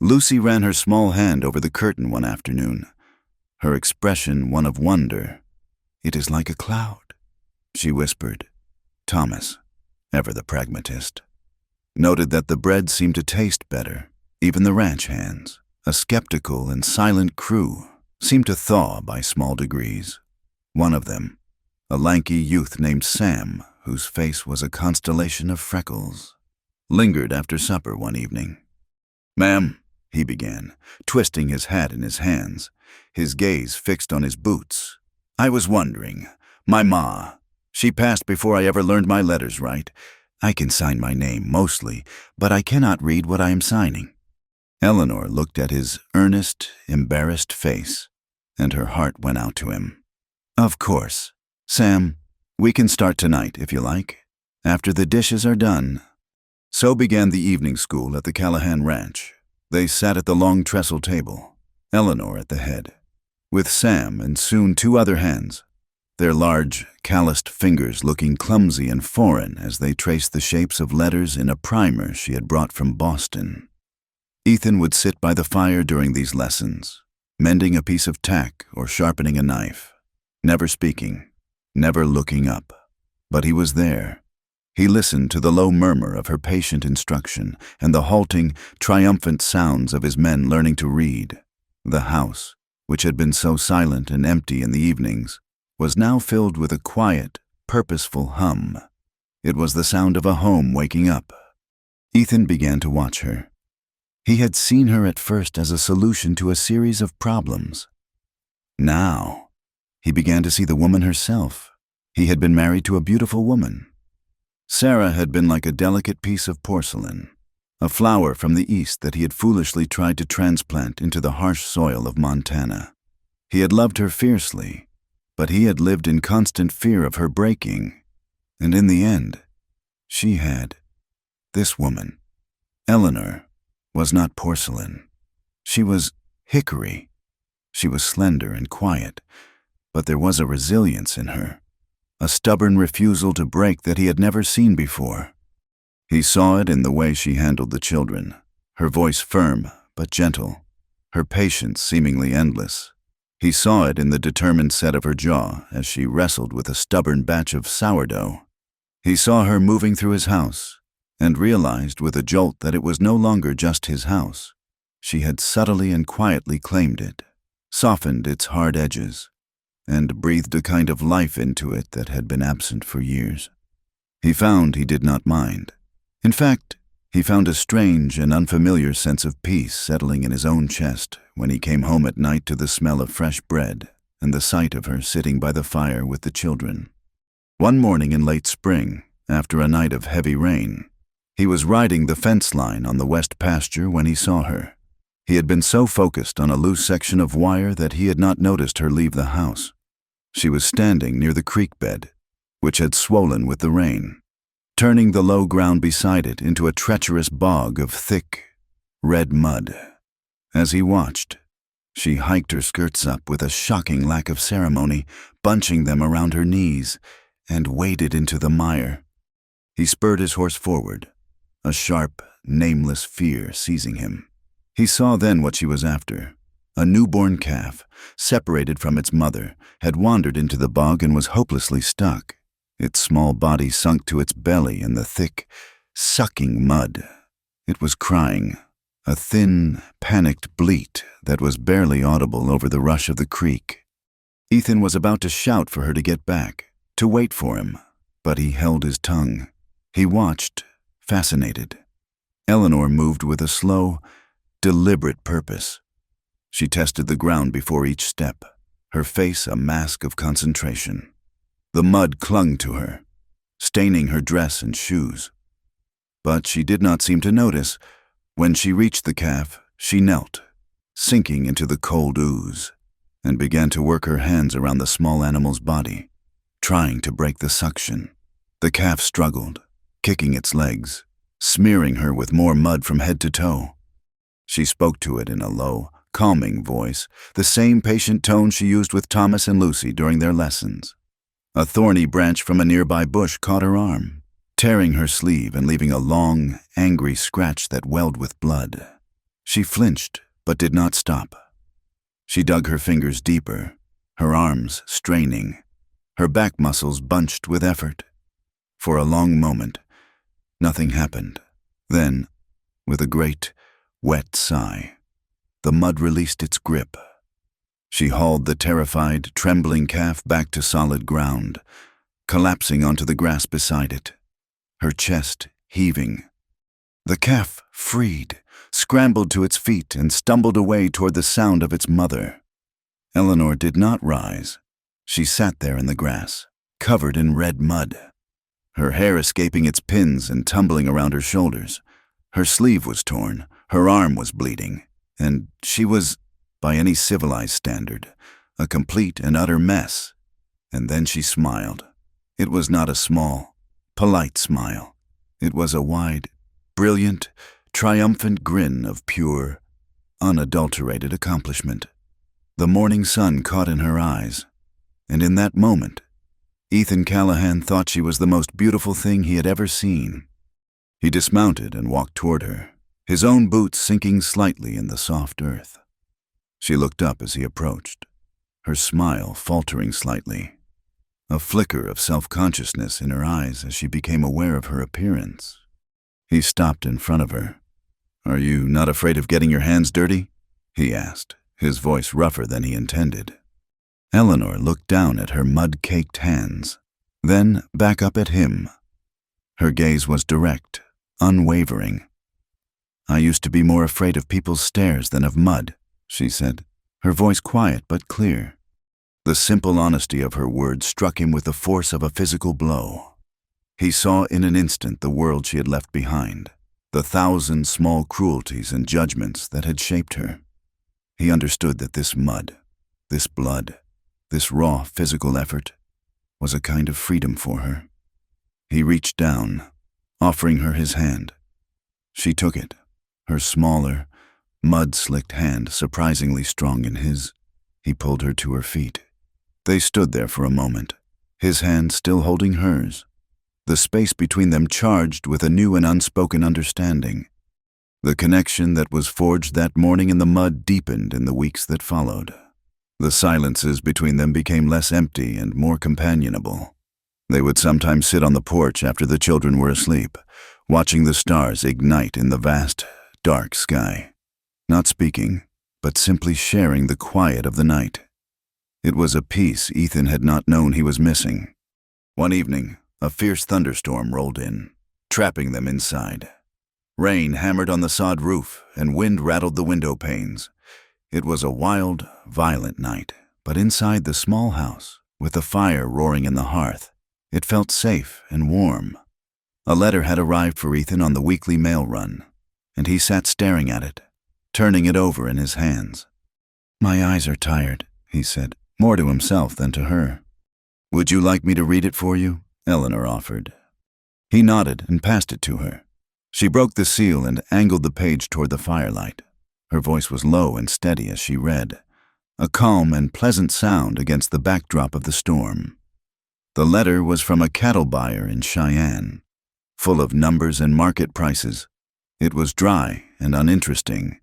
Lucy ran her small hand over the curtain one afternoon, her expression one of wonder. "It is like a cloud," she whispered. Thomas, ever the pragmatist, noted that the bread seemed to taste better. Even the ranch hands, a skeptical and silent crew, seemed to thaw by small degrees. One of them, a lanky youth named Sam, whose face was a constellation of freckles, lingered after supper one evening. "Ma'am," he began, twisting his hat in his hands, his gaze fixed on his boots. "I was wondering, my ma, she passed before I ever learned my letters right. I can sign my name mostly, but I cannot read what I am signing." Eleanor looked at his earnest, embarrassed face, and her heart went out to him. "Of course. Sam, we can start tonight, if you like, after the dishes are done." So began the evening school at the Callahan Ranch. They sat at the long trestle table, Eleanor at the head, with Sam and soon 2 other hands, their large, calloused fingers looking clumsy and foreign as they traced the shapes of letters in a primer she had brought from Boston. Ethan would sit by the fire during these lessons, mending a piece of tack or sharpening a knife, never speaking, never looking up. But he was there. He listened to the low murmur of her patient instruction and the halting, triumphant sounds of his men learning to read. The house, which had been so silent and empty in the evenings, was now filled with a quiet, purposeful hum. It was the sound of a home waking up. Ethan began to watch her. He had seen her at first as a solution to a series of problems. Now, he began to see the woman herself. He had been married to a beautiful woman. Sarah had been like a delicate piece of porcelain, a flower from the east that he had foolishly tried to transplant into the harsh soil of Montana. He had loved her fiercely, but he had lived in constant fear of her breaking. And in the end, she had. This woman, Eleanor, was not porcelain. She was hickory. She was slender and quiet, but there was a resilience in her, a stubborn refusal to break that he had never seen before. He saw it in the way she handled the children, her voice firm but gentle, her patience seemingly endless. He saw it in the determined set of her jaw as she wrestled with a stubborn batch of sourdough. He saw her moving through his house and realized with a jolt that it was no longer just his house. She had subtly and quietly claimed it, softened its hard edges, and breathed a kind of life into it that had been absent for years. He found he did not mind. In fact, he found a strange and unfamiliar sense of peace settling in his own chest when he came home at night to the smell of fresh bread and the sight of her sitting by the fire with the children. One morning in late spring, after a night of heavy rain, he was riding the fence line on the west pasture when he saw her. He had been so focused on a loose section of wire that he had not noticed her leave the house. She was standing near the creek bed, which had swollen with the rain, turning the low ground beside it into a treacherous bog of thick, red mud. As he watched, she hiked her skirts up with a shocking lack of ceremony, bunching them around her knees, and waded into the mire. He spurred his horse forward, a sharp, nameless fear seizing him. He saw then what she was after. A newborn calf, separated from its mother, had wandered into the bog and was hopelessly stuck. Its small body sunk to its belly in the thick, sucking mud. It was crying, a thin, panicked bleat that was barely audible over the rush of the creek. Ethan was about to shout for her to get back, to wait for him, but he held his tongue. He watched, fascinated. Eleanor moved with a slow, deliberate purpose. She tested the ground before each step, her face a mask of concentration. The mud clung to her, staining her dress and shoes. But she did not seem to notice. When she reached the calf, she knelt, sinking into the cold ooze, and began to work her hands around the small animal's body, trying to break the suction. The calf struggled, kicking its legs, smearing her with more mud from head to toe. She spoke to it in a low, calming voice, the same patient tone she used with Thomas and Lucy during their lessons. A thorny branch from a nearby bush caught her arm, tearing her sleeve and leaving a long, angry scratch that welled with blood. She flinched, but did not stop. She dug her fingers deeper, her arms straining, her back muscles bunched with effort. For a long moment, nothing happened. Then, with a great, wet sigh, the mud released its grip. She hauled the terrified, trembling calf back to solid ground, collapsing onto the grass beside it, her chest heaving. The calf freed, scrambled to its feet, and stumbled away toward the sound of its mother. Eleanor did not rise. She sat there in the grass, covered in red mud, her hair escaping its pins and tumbling around her shoulders. Her sleeve was torn, her arm was bleeding, and she was, by any civilized standard, a complete and utter mess. And then she smiled. It was not a small, polite smile. It was a wide, brilliant, triumphant grin of pure, unadulterated accomplishment. The morning sun caught in her eyes, and in that moment, Ethan Callahan thought she was the most beautiful thing he had ever seen. He dismounted and walked toward her, his own boots sinking slightly in the soft earth. She looked up as he approached, her smile faltering slightly, a flicker of self-consciousness in her eyes as she became aware of her appearance. He stopped in front of her. "Are you not afraid of getting your hands dirty?" he asked, his voice rougher than he intended. Eleanor looked down at her mud-caked hands, then back up at him. Her gaze was direct, unwavering. "I used to be more afraid of people's stares than of mud," she said, her voice quiet but clear. The simple honesty of her words struck him with the force of a physical blow. He saw in an instant the world she had left behind, the 1,000 small cruelties and judgments that had shaped her. He understood that this mud, this blood, This raw physical effort was a kind of freedom for her. He reached down, offering her his hand. She took it, her smaller, mud-slicked hand surprisingly strong in his. He pulled her to her feet. They stood there for a moment, his hand still holding hers, the space between them charged with a new and unspoken understanding. The connection that was forged that morning in the mud deepened in the weeks that followed. The silences between them became less empty and more companionable. They would sometimes sit on the porch after the children were asleep, watching the stars ignite in the vast, dark sky. Not speaking, but simply sharing the quiet of the night. It was a peace Ethan had not known he was missing. One evening, a fierce thunderstorm rolled in, trapping them inside. Rain hammered on the sod roof, and wind rattled the window panes. It was a wild, violent night, but inside the small house, with the fire roaring in the hearth, it felt safe and warm. A letter had arrived for Ethan on the weekly mail run, and he sat staring at it, turning it over in his hands. "My eyes are tired," he said, more to himself than to her. "Would you like me to read it for you?" Eleanor offered. He nodded and passed it to her. She broke the seal and angled the page toward the firelight. Her voice was low and steady as she read, a calm and pleasant sound against the backdrop of the storm. The letter was from a cattle buyer in Cheyenne, full of numbers and market prices. It was dry and uninteresting,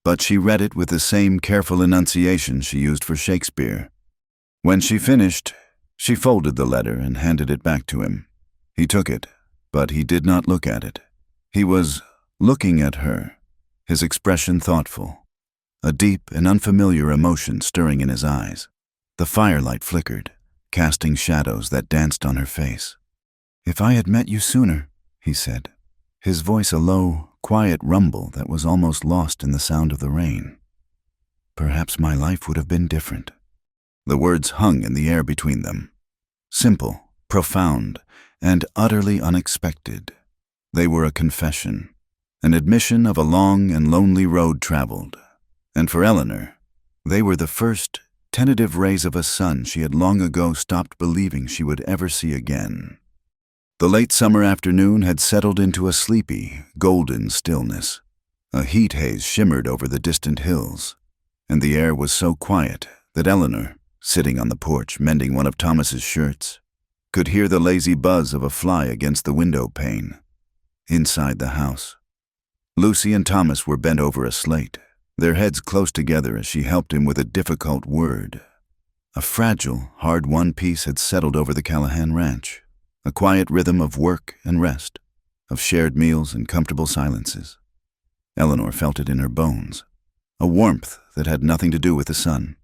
but she read it with the same careful enunciation she used for Shakespeare. When she finished, she folded the letter and handed it back to him. He took it, but he did not look at it. He was looking at her, his expression thoughtful, a deep and unfamiliar emotion stirring in his eyes. The firelight flickered, casting shadows that danced on her face. "If I had met you sooner," he said, his voice a low, quiet rumble that was almost lost in the sound of the rain, "perhaps my life would have been different." The words hung in the air between them, simple, profound, and utterly unexpected. They were a confession, an admission of a long and lonely road traveled, and for Eleanor, they were the first tentative rays of a sun she had long ago stopped believing she would ever see again. The late summer afternoon had settled into a sleepy, golden stillness. A heat haze shimmered over the distant hills, and the air was so quiet that Eleanor, sitting on the porch mending one of Thomas's shirts, could hear the lazy buzz of a fly against the window pane. Inside the house, Lucy and Thomas were bent over a slate, their heads close together as she helped him with a difficult word. A fragile, hard-won peace had settled over the Callahan ranch, a quiet rhythm of work and rest, of shared meals and comfortable silences. Eleanor felt it in her bones, a warmth that had nothing to do with the sun.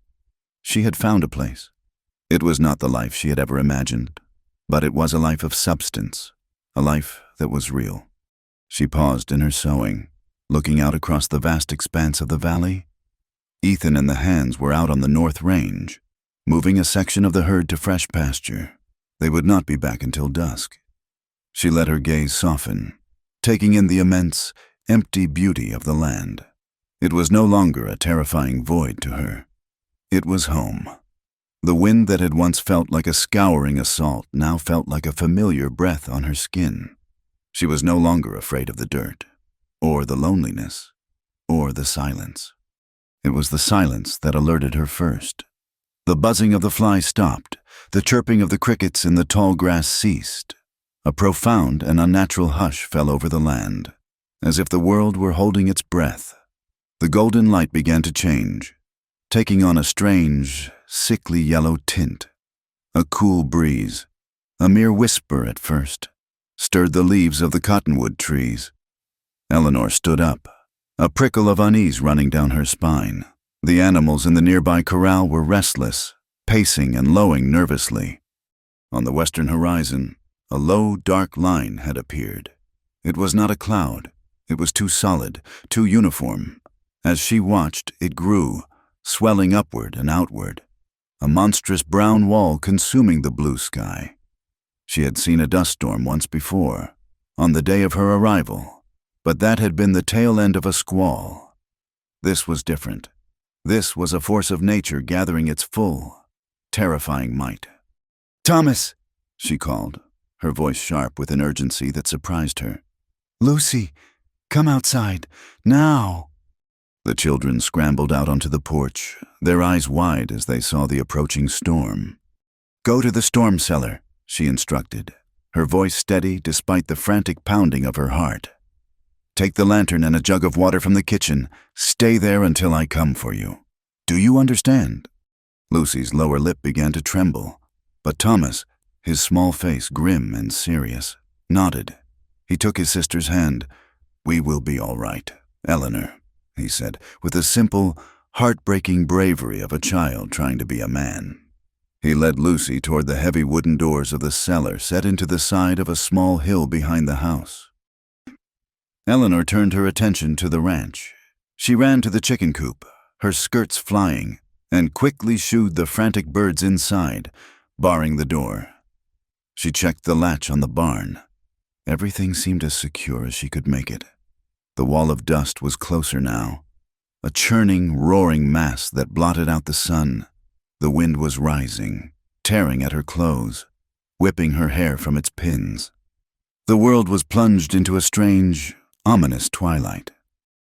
She had found a place. It was not the life she had ever imagined, but it was a life of substance, a life that was real. She paused in her sewing, looking out across the vast expanse of the valley. Ethan and the hands were out on the north range, moving a section of the herd to fresh pasture. They would not be back until dusk. She let her gaze soften, taking in the immense, empty beauty of the land. It was no longer a terrifying void to her. It was home. The wind that had once felt like a scouring assault now felt like a familiar breath on her skin. She was no longer afraid of the dirt, or the loneliness, or the silence. It was the silence that alerted her first. The buzzing of the flies stopped. The chirping of the crickets in the tall grass ceased. A profound and unnatural hush fell over the land, as if the world were holding its breath. The golden light began to change, taking on a strange, sickly yellow tint. A cool breeze, a mere whisper at first, stirred the leaves of the cottonwood trees. Eleanor stood up, a prickle of unease running down her spine. The animals in the nearby corral were restless, pacing and lowing nervously. On the western horizon, a low, dark line had appeared. It was not a cloud. It was too solid, too uniform. As she watched, it grew, swelling upward and outward, a monstrous brown wall consuming the blue sky. She had seen a dust storm once before, on the day of her arrival, but that had been the tail end of a squall. This was different. This was a force of nature gathering its full, terrifying might. "Thomas!" she called, her voice sharp with an urgency that surprised her. "Lucy, come outside, now!" The children scrambled out onto the porch, their eyes wide as they saw the approaching storm. "Go to the storm cellar," she instructed, her voice steady despite the frantic pounding of her heart. "Take the lantern and a jug of water from the kitchen. Stay there until I come for you. Do you understand?" Lucy's lower lip began to tremble, but Thomas, his small face grim and serious, nodded. He took his sister's hand. "We will be all right, Eleanor," he said, with the simple, heartbreaking bravery of a child trying to be a man. He led Lucy toward the heavy wooden doors of the cellar set into the side of a small hill behind the house. Eleanor turned her attention to the ranch. She ran to the chicken coop, her skirts flying, and quickly shooed the frantic birds inside, barring the door. She checked the latch on the barn. Everything seemed as secure as she could make it. The wall of dust was closer now, a churning, roaring mass that blotted out the sun. The wind was rising, tearing at her clothes, whipping her hair from its pins. The world was plunged into a strange, ominous twilight.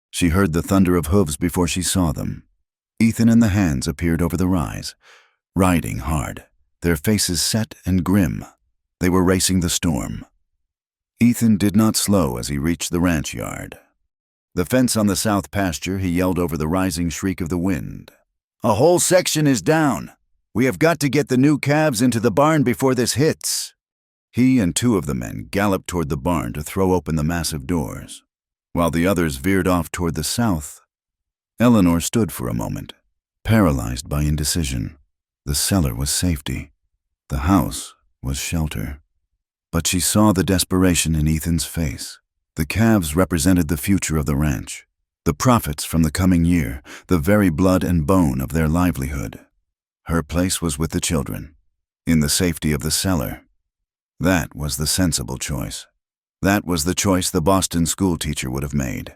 She heard the thunder of hooves before she saw them. Ethan and the hands appeared over the rise, riding hard, their faces set and grim. They were racing the storm. Ethan did not slow as he reached the ranch yard. The fence on the south pasture, he yelled over the rising shriek of the wind. "A whole section is down. We have got to get the new calves into the barn before this hits." He and two of the men galloped toward the barn to throw open the massive doors. While the others veered off toward the south, Eleanor stood for a moment, paralyzed by indecision. The cellar was safety. The house was shelter. But she saw the desperation in Ethan's face. The calves represented the future of the ranch, the profits from the coming year, the very blood and bone of their livelihood. Her place was with the children, in the safety of the cellar. That was the sensible choice. That was the choice the Boston schoolteacher would have made.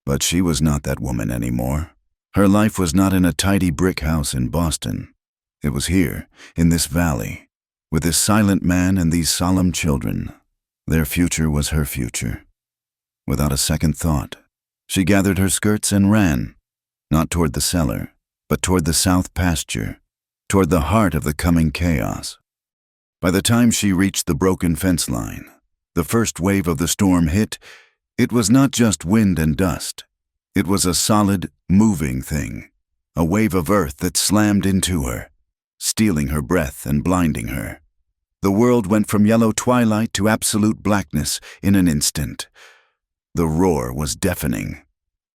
But she was not that woman anymore. Her life was not in a tidy brick house in Boston. It was here, in this valley, with this silent man and these solemn children. Their future was her future. Without a second thought, she gathered her skirts and ran, not toward the cellar, but toward the south pasture, toward the heart of the coming chaos. By the time she reached the broken fence line, the first wave of the storm hit. It was not just wind and dust. It was a solid, moving thing, a wave of earth that slammed into her, stealing her breath and blinding her. The world went from yellow twilight to absolute blackness in an instant. The roar was deafening,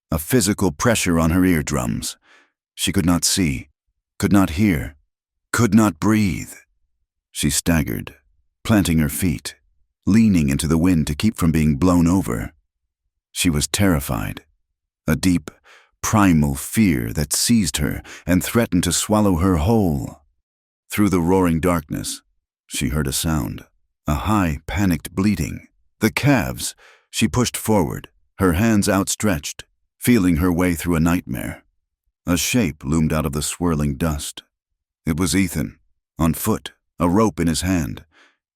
a physical pressure on her eardrums. She could not see, could not hear, could not breathe. She staggered, planting her feet, leaning into the wind to keep from being blown over. She was terrified, a deep, primal fear that seized her and threatened to swallow her whole. Through the roaring darkness, she heard a sound, a high, panicked bleating. The calves. She pushed forward, her hands outstretched, feeling her way through a nightmare. A shape loomed out of the swirling dust. It was Ethan, on foot, a rope in his hand.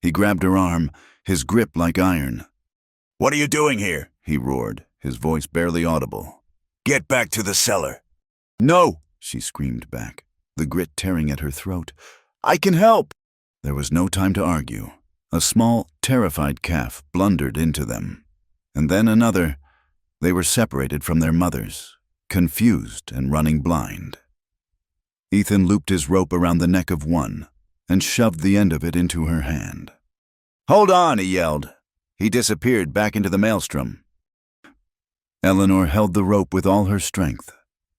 He grabbed her arm, his grip like iron. "What are you doing here?" he roared, his voice barely audible. "Get back to the cellar." "No," she screamed back, the grit tearing at her throat. "I can help." There was no time to argue. A small, terrified calf blundered into them. And then another. They were separated from their mothers, confused and running blind. Ethan looped his rope around the neck of one and shoved the end of it into her hand. "Hold on," he yelled. He disappeared back into the maelstrom. Eleanor held the rope with all her strength,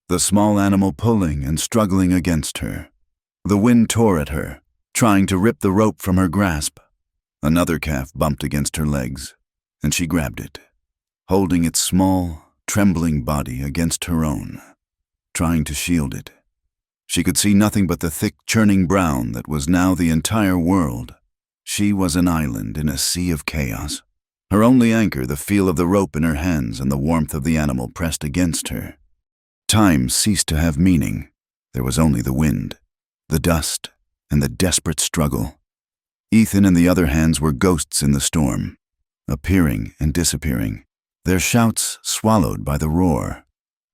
the small animal pulling and struggling against her. The wind tore at her, trying to rip the rope from her grasp. Another calf bumped against her legs, and she grabbed it, holding its small, trembling body against her own, trying to shield it. She could see nothing but the thick, churning brown that was now the entire world. She was an island in a sea of chaos. Her only anchor, the feel of the rope in her hands and the warmth of the animal pressed against her. Time ceased to have meaning. There was only the wind, the dust, and the desperate struggle. Ethan and the other hands were ghosts in the storm, appearing and disappearing, their shouts swallowed by the roar.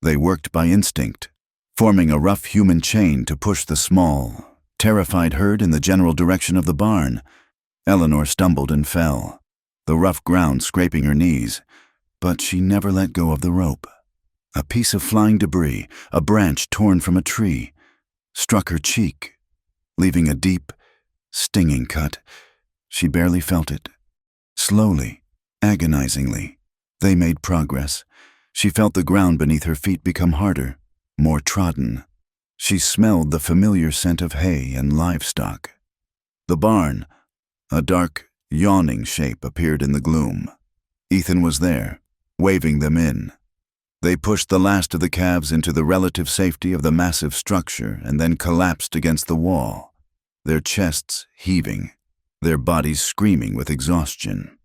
They worked by instinct, forming a rough human chain to push the small, terrified herd in the general direction of the barn. Eleanor stumbled and fell, the rough ground scraping her knees, but she never let go of the rope. A piece of flying debris, a branch torn from a tree, struck her cheek, leaving a deep, stinging cut. She barely felt it. Slowly, agonizingly, they made progress. She felt the ground beneath her feet become harder, more trodden. She smelled the familiar scent of hay and livestock. The barn, a dark, yawning shape, appeared in the gloom. Ethan was there, waving them in. They pushed the last of the calves into the relative safety of the massive structure and then collapsed against the wall, their chests heaving, their bodies screaming with exhaustion.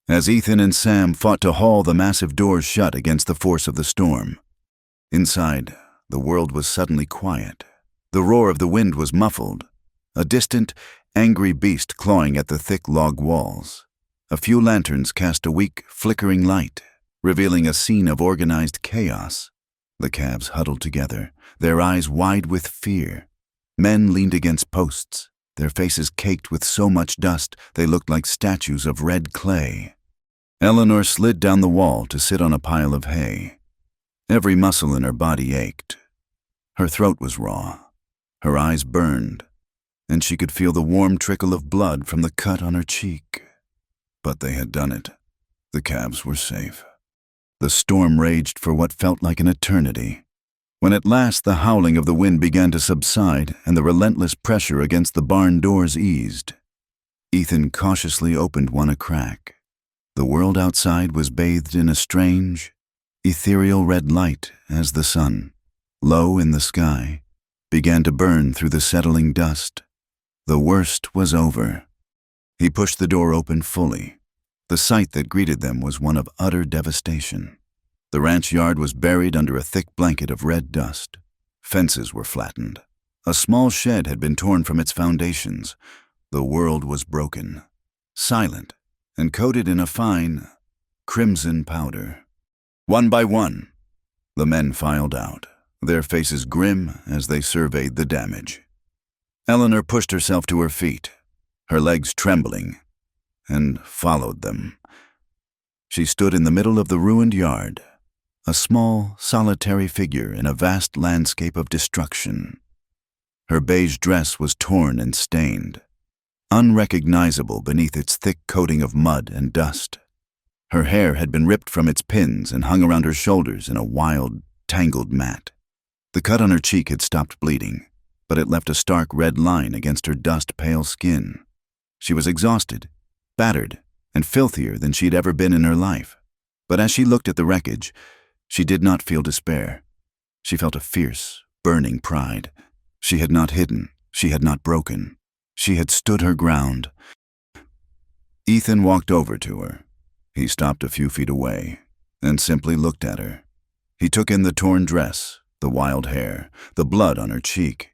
As Ethan and Sam fought to haul the massive doors shut against the force of the storm, inside, the world was suddenly quiet. The roar of the wind was muffled, a distant, angry beast clawing at the thick log walls. A few lanterns cast a weak, flickering light, revealing a scene of organized chaos. The calves huddled together, their eyes wide with fear. Men leaned against posts, their faces caked with so much dust they looked like statues of red clay. Eleanor slid down the wall to sit on a pile of hay. Every muscle in her body ached. Her throat was raw, her eyes burned, and she could feel the warm trickle of blood from the cut on her cheek. But they had done it. The calves were safe. The storm raged for what felt like an eternity. When at last the howling of the wind began to subside and the relentless pressure against the barn doors eased, Ethan cautiously opened one a crack. The world outside was bathed in a strange, ethereal red light as the sun, low in the sky, began to burn through the settling dust. The worst was over. He pushed the door open fully. The sight that greeted them was one of utter devastation. The ranch yard was buried under a thick blanket of red dust. Fences were flattened. A small shed had been torn from its foundations. The world was broken, silent, and coated in a fine, crimson powder. One by one, the men filed out, their faces grim as they surveyed the damage. Eleanor pushed herself to her feet, her legs trembling, and followed them. She stood in the middle of the ruined yard, a small, solitary figure in a vast landscape of destruction. Her beige dress was torn and stained, unrecognizable beneath its thick coating of mud and dust. Her hair had been ripped from its pins and hung around her shoulders in a wild, tangled mat. The cut on her cheek had stopped bleeding, but it left a stark red line against her dust-pale skin. She was exhausted, battered, and filthier than she'd ever been in her life. But as she looked at the wreckage, she did not feel despair. She felt a fierce, burning pride. She had not hidden. She had not broken. She had stood her ground. Ethan walked over to her. He stopped a few feet away and simply looked at her. He took in the torn dress, the wild hair, the blood on her cheek.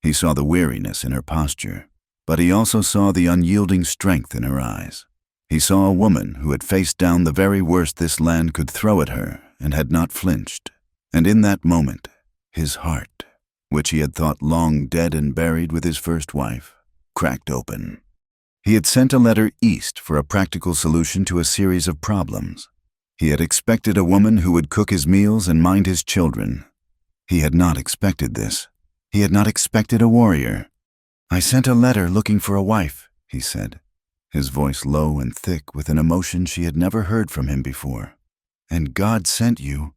He saw the weariness in her posture, but he also saw the unyielding strength in her eyes. He saw a woman who had faced down the very worst this land could throw at her and had not flinched. And in that moment, his heart, which he had thought long dead and buried with his first wife, cracked open. He had sent a letter east for a practical solution to a series of problems. He had expected a woman who would cook his meals and mind his children. He had not expected this. He had not expected a warrior. "I sent a letter looking for a wife," he said, his voice low and thick with an emotion she had never heard from him before. "And God sent you."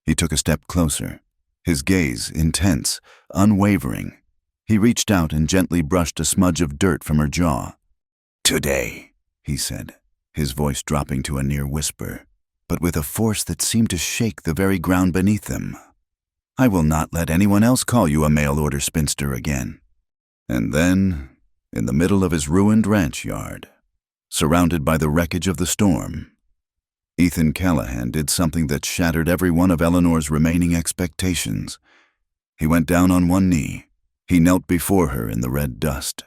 He took a step closer, his gaze intense, unwavering. He reached out and gently brushed a smudge of dirt from her jaw. "Today," he said, his voice dropping to a near whisper, but with a force that seemed to shake the very ground beneath them. "I will not let anyone else call you a mail-order spinster again." And then, in the middle of his ruined ranch yard, surrounded by the wreckage of the storm, Ethan Callahan did something that shattered every one of Eleanor's remaining expectations. He went down on one knee, He knelt before her in the red dust,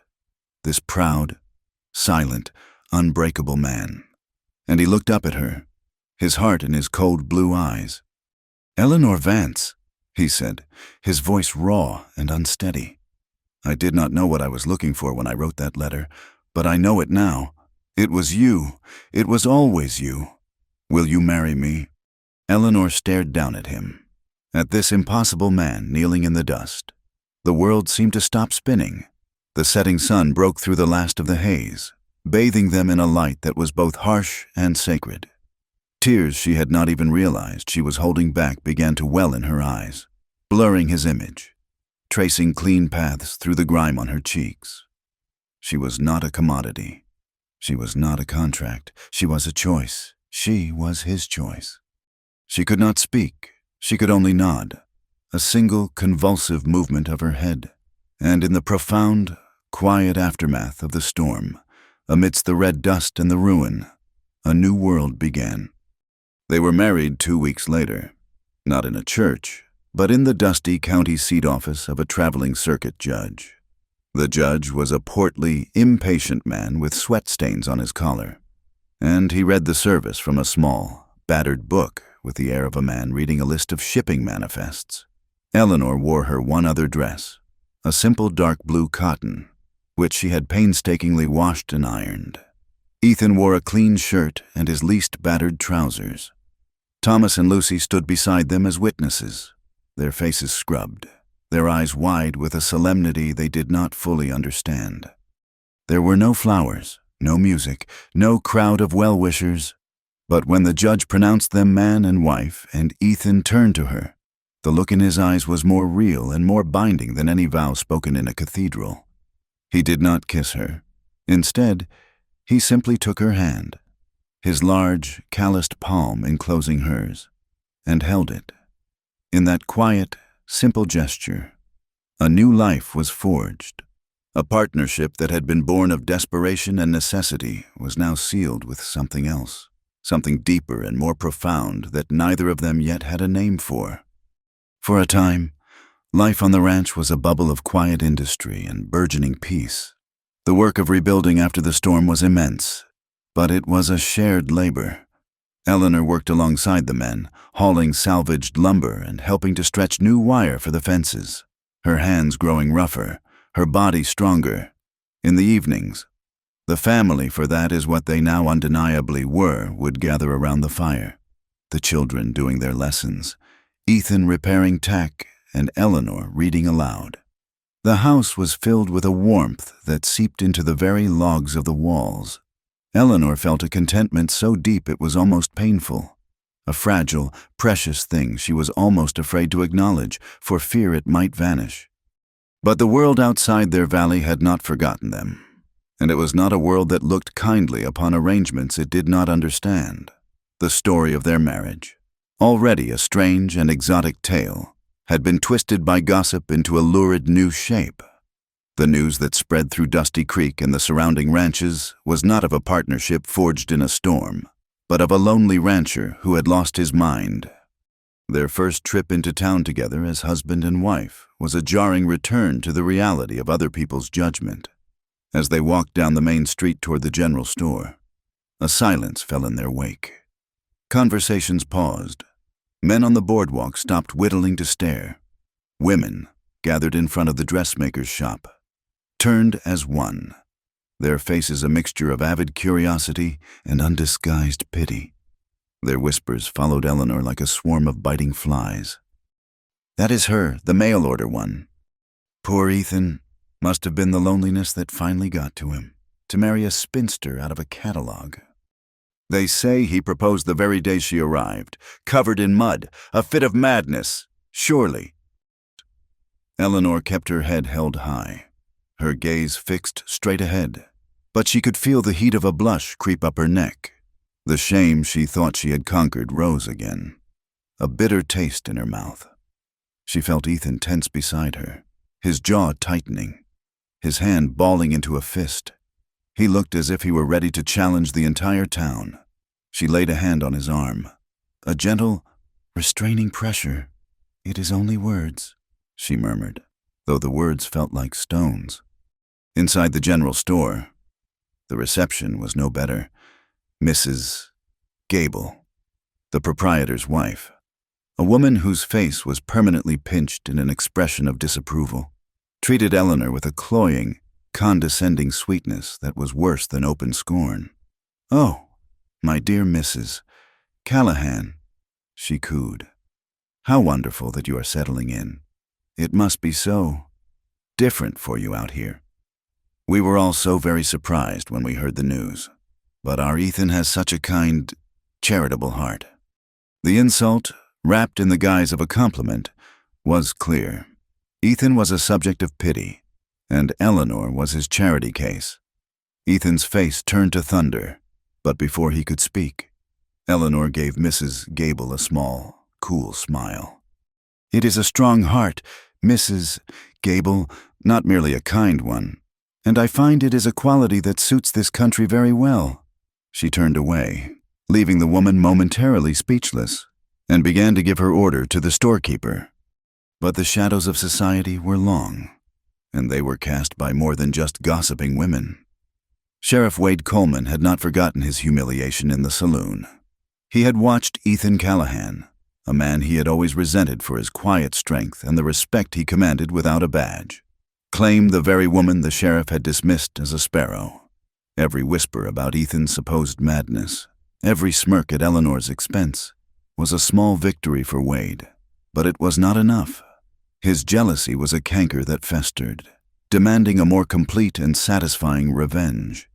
this proud, silent, unbreakable man. And he looked up at her, his heart in his cold blue eyes. "Eleanor Vance," he said, his voice raw and unsteady. "I did not know what I was looking for when I wrote that letter, but I know it now. It was you. It was always you. Will you marry me?" Eleanor stared down at him, at this impossible man kneeling in the dust. The world seemed to stop spinning. The setting sun broke through the last of the haze, bathing them in a light that was both harsh and sacred. Tears she had not even realized she was holding back began to well in her eyes, blurring his image, tracing clean paths through the grime on her cheeks. She was not a commodity. She was not a contract. She was a choice. She was his choice. She could not speak. She could only nod, a single convulsive movement of her head. And in the profound, quiet aftermath of the storm, amidst the red dust and the ruin, a new world began. They were married 2 weeks later, not in a church, but in the dusty county seat office of a traveling circuit judge. The judge was a portly, impatient man with sweat stains on his collar, and he read the service from a small, battered book with the air of a man reading a list of shipping manifests. Eleanor wore her one other dress, a simple dark blue cotton, which she had painstakingly washed and ironed. Ethan wore a clean shirt and his least battered trousers. Thomas and Lucy stood beside them as witnesses, their faces scrubbed, their eyes wide with a solemnity they did not fully understand. There were no flowers, no music, no crowd of well-wishers, but when the judge pronounced them man and wife and Ethan turned to her, the look in his eyes was more real and more binding than any vow spoken in a cathedral. He did not kiss her. Instead, he simply took her hand, his large, calloused palm enclosing hers, and held it. In that quiet, simple gesture, a new life was forged. A partnership that had been born of desperation and necessity was now sealed with something else, something deeper and more profound that neither of them yet had a name for. For a time, life on the ranch was a bubble of quiet industry and burgeoning peace. The work of rebuilding after the storm was immense, but it was a shared labor. Eleanor worked alongside the men, hauling salvaged lumber and helping to stretch new wire for the fences, her hands growing rougher, her body stronger. In the evenings, the family, for that is what they now undeniably were, would gather around the fire, the children doing their lessons, Ethan repairing tack, and Eleanor reading aloud. The house was filled with a warmth that seeped into the very logs of the walls. Eleanor felt a contentment so deep it was almost painful, a fragile, precious thing she was almost afraid to acknowledge for fear it might vanish. But the world outside their valley had not forgotten them, and it was not a world that looked kindly upon arrangements it did not understand. The story of their marriage, already a strange and exotic tale, had been twisted by gossip into a lurid new shape. The news that spread through Dusty Creek and the surrounding ranches was not of a partnership forged in a storm, but of a lonely rancher who had lost his mind. Their first trip into town together as husband and wife was a jarring return to the reality of other people's judgment. As they walked down the main street toward the general store, a silence fell in their wake. Conversations paused. Men on the boardwalk stopped whittling to stare. Women, gathered in front of the dressmaker's shop, turned as one, their faces a mixture of avid curiosity and undisguised pity. Their whispers followed Eleanor like a swarm of biting flies. "That is her, the mail-order one. Poor Ethan. Must have been the loneliness that finally got to him, to marry a spinster out of a catalog. They say he proposed the very day she arrived, covered in mud, a fit of madness, surely." Eleanor kept her head held high, her gaze fixed straight ahead, but she could feel the heat of a blush creep up her neck. The shame she thought she had conquered rose again, a bitter taste in her mouth. She felt Ethan tense beside her, his jaw tightening, his hand balling into a fist. He looked as if he were ready to challenge the entire town. She laid a hand on his arm, a gentle, restraining pressure. "It is only words," she murmured. though the words felt like stones. Inside the general store, the reception was no better. Mrs. Gable, the proprietor's wife, a woman whose face was permanently pinched in an expression of disapproval, treated Eleanor with a cloying, condescending sweetness that was worse than open scorn. "Oh, my dear Mrs. Callahan," she cooed. "How wonderful that you are settling in. It must be so different for you out here. We were all so very surprised when we heard the news, but our Ethan has such a kind, charitable heart." The insult, wrapped in the guise of a compliment, was clear. Ethan was a subject of pity, and Eleanor was his charity case. Ethan's face turned to thunder, but before he could speak, Eleanor gave Mrs. Gable a small, cool smile. "It is a strong heart, Mrs. Gable, not merely a kind one, and I find it is a quality that suits this country very well." She turned away, leaving the woman momentarily speechless, and began to give her order to the storekeeper. But the shadows of society were long, and they were cast by more than just gossiping women. Sheriff Wade Coleman had not forgotten his humiliation in the saloon. He had watched Ethan Callahan, a man he had always resented for his quiet strength and the respect he commanded without a badge, claim the very woman the sheriff had dismissed as a sparrow. Every whisper about Ethan's supposed madness, every smirk at Eleanor's expense, was a small victory for Wade, but it was not enough. His jealousy was a canker that festered, demanding a more complete and satisfying revenge.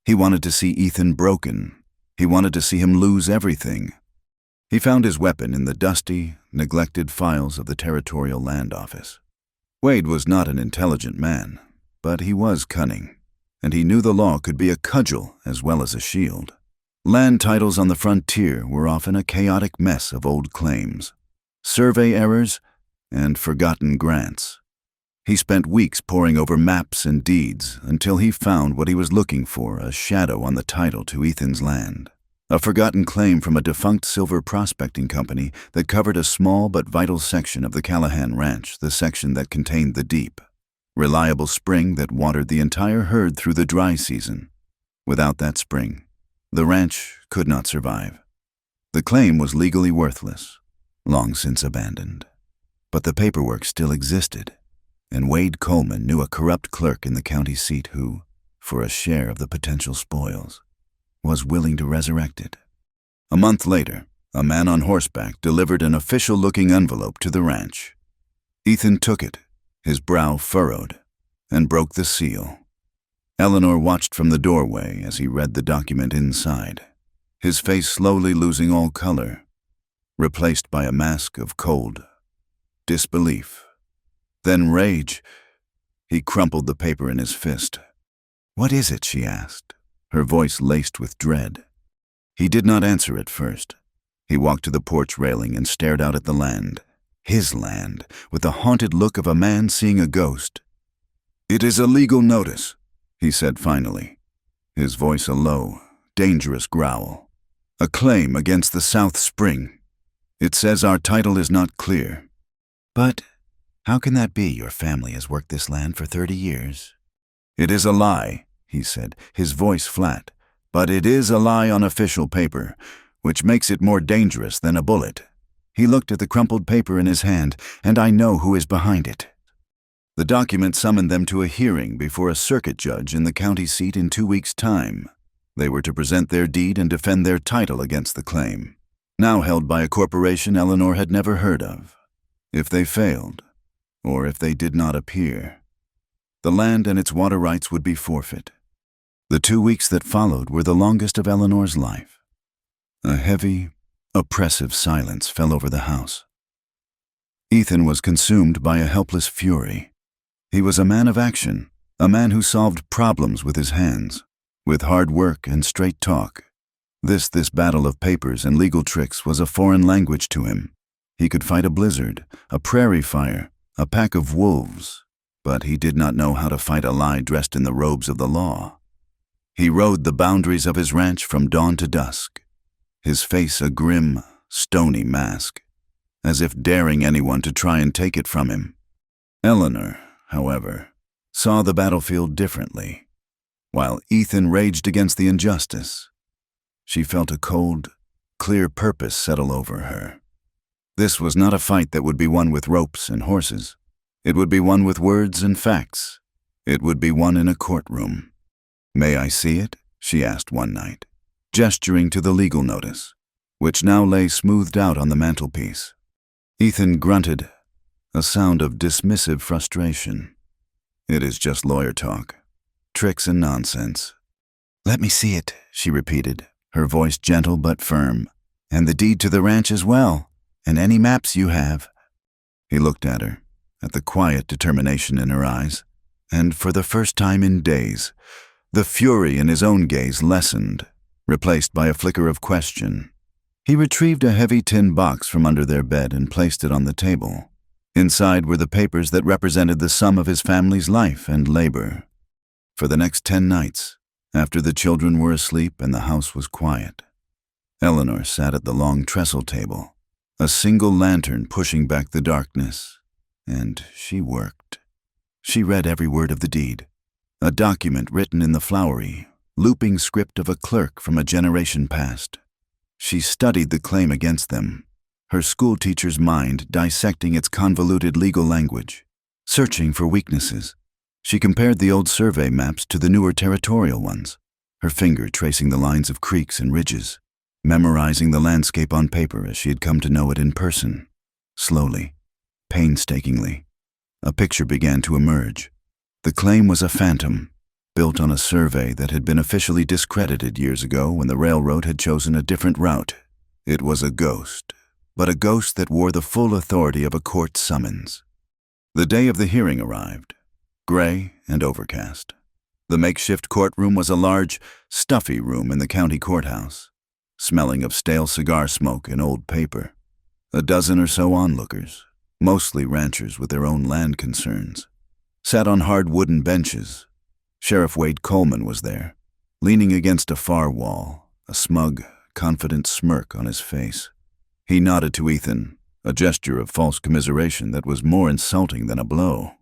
He wanted to see Ethan broken. He wanted to see him lose everything. He found his weapon in the dusty, neglected files of the Territorial Land Office. Wade was not an intelligent man, but he was cunning, and he knew the law could be a cudgel as well as a shield. Land titles on the frontier were often a chaotic mess of old claims, survey errors, and forgotten grants. He spent weeks poring over maps and deeds until he found what he was looking for, a shadow on the title to Ethan's land, a forgotten claim from a defunct silver prospecting company that covered a small but vital section of the Callahan Ranch, the section that contained the deep, reliable spring that watered the entire herd through the dry season. Without that spring, the ranch could not survive. The claim was legally worthless, long since abandoned. But the paperwork still existed, and Wade Coleman knew a corrupt clerk in the county seat who, for a share of the potential spoils, was willing to resurrect it. A month later, a man on horseback delivered an official-looking envelope to the ranch. Ethan took it, his brow furrowed, and broke the seal. Eleanor watched from the doorway as he read the document inside, his face slowly losing all color, replaced by a mask of cold disbelief, then rage. He crumpled the paper in his fist. "What is it?" she asked, her voice laced with dread. He did not answer at first. He walked to the porch railing and stared out at the land, his land, with the haunted look of a man seeing a ghost. "It is a legal notice," he said finally, his voice a low, dangerous growl. "A claim against the South Spring. It says our title is not clear." "But how can that be? Your family has worked this land for 30 years. "It is a lie," he said, his voice flat. "But it is a lie on official paper, which makes it more dangerous than a bullet." He looked at the crumpled paper in his hand, "And I know who is behind it." The document summoned them to a hearing before a circuit judge in the county seat in 2 weeks' time. They were to present their deed and defend their title against the claim, now held by a corporation Eleanor had never heard of. If they failed, or if they did not appear, the land and its water rights would be forfeit. The 2 weeks that followed were the longest of Eleanor's life. A heavy, oppressive silence fell over the house. Ethan was consumed by a helpless fury. He was a man of action, a man who solved problems with his hands, with hard work and straight talk. This battle of papers and legal tricks was a foreign language to him. He could fight a blizzard, a prairie fire, a pack of wolves, but he did not know how to fight a lie dressed in the robes of the law. He rode the boundaries of his ranch from dawn to dusk, his face a grim, stony mask, as if daring anyone to try and take it from him. Eleanor, however, saw the battlefield differently. While Ethan raged against the injustice, she felt a cold, clear purpose settle over her. This was not a fight that would be won with ropes and horses. It would be won with words and facts. It would be won in a courtroom. "May I see it?" she asked one night, gesturing to the legal notice, which now lay smoothed out on the mantelpiece. Ethan grunted, a sound of dismissive frustration. "It is just lawyer talk. Tricks and nonsense." "Let me see it," she repeated, her voice gentle but firm. "And the deed to the ranch as well, and any maps you have." He looked at her, at the quiet determination in her eyes, and for the first time in days, the fury in his own gaze lessened, replaced by a flicker of question. He retrieved a heavy tin box from under their bed and placed it on the table. Inside were the papers that represented the sum of his family's life and labor. For the next 10 nights, after the children were asleep and the house was quiet, Eleanor sat at the long trestle table, a single lantern pushing back the darkness, and she worked. She read every word of the deed, a document written in the flowery, looping script of a clerk from a generation past. She studied the claim against them, her schoolteacher's mind dissecting its convoluted legal language, searching for weaknesses. She compared the old survey maps to the newer territorial ones, her finger tracing the lines of creeks and ridges, memorizing the landscape on paper as she had come to know it in person. Slowly, painstakingly, a picture began to emerge. The claim was a phantom, built on a survey that had been officially discredited years ago when the railroad had chosen a different route. It was a ghost, but a ghost that wore the full authority of a court summons. The day of the hearing arrived, gray and overcast. The makeshift courtroom was a large, stuffy room in the county courthouse, smelling of stale cigar smoke and old paper. A dozen or so onlookers, mostly ranchers with their own land concerns, sat on hard wooden benches. Sheriff Wade Coleman was there, leaning against a far wall, a smug, confident smirk on his face. He nodded to Ethan, a gesture of false commiseration that was more insulting than a blow.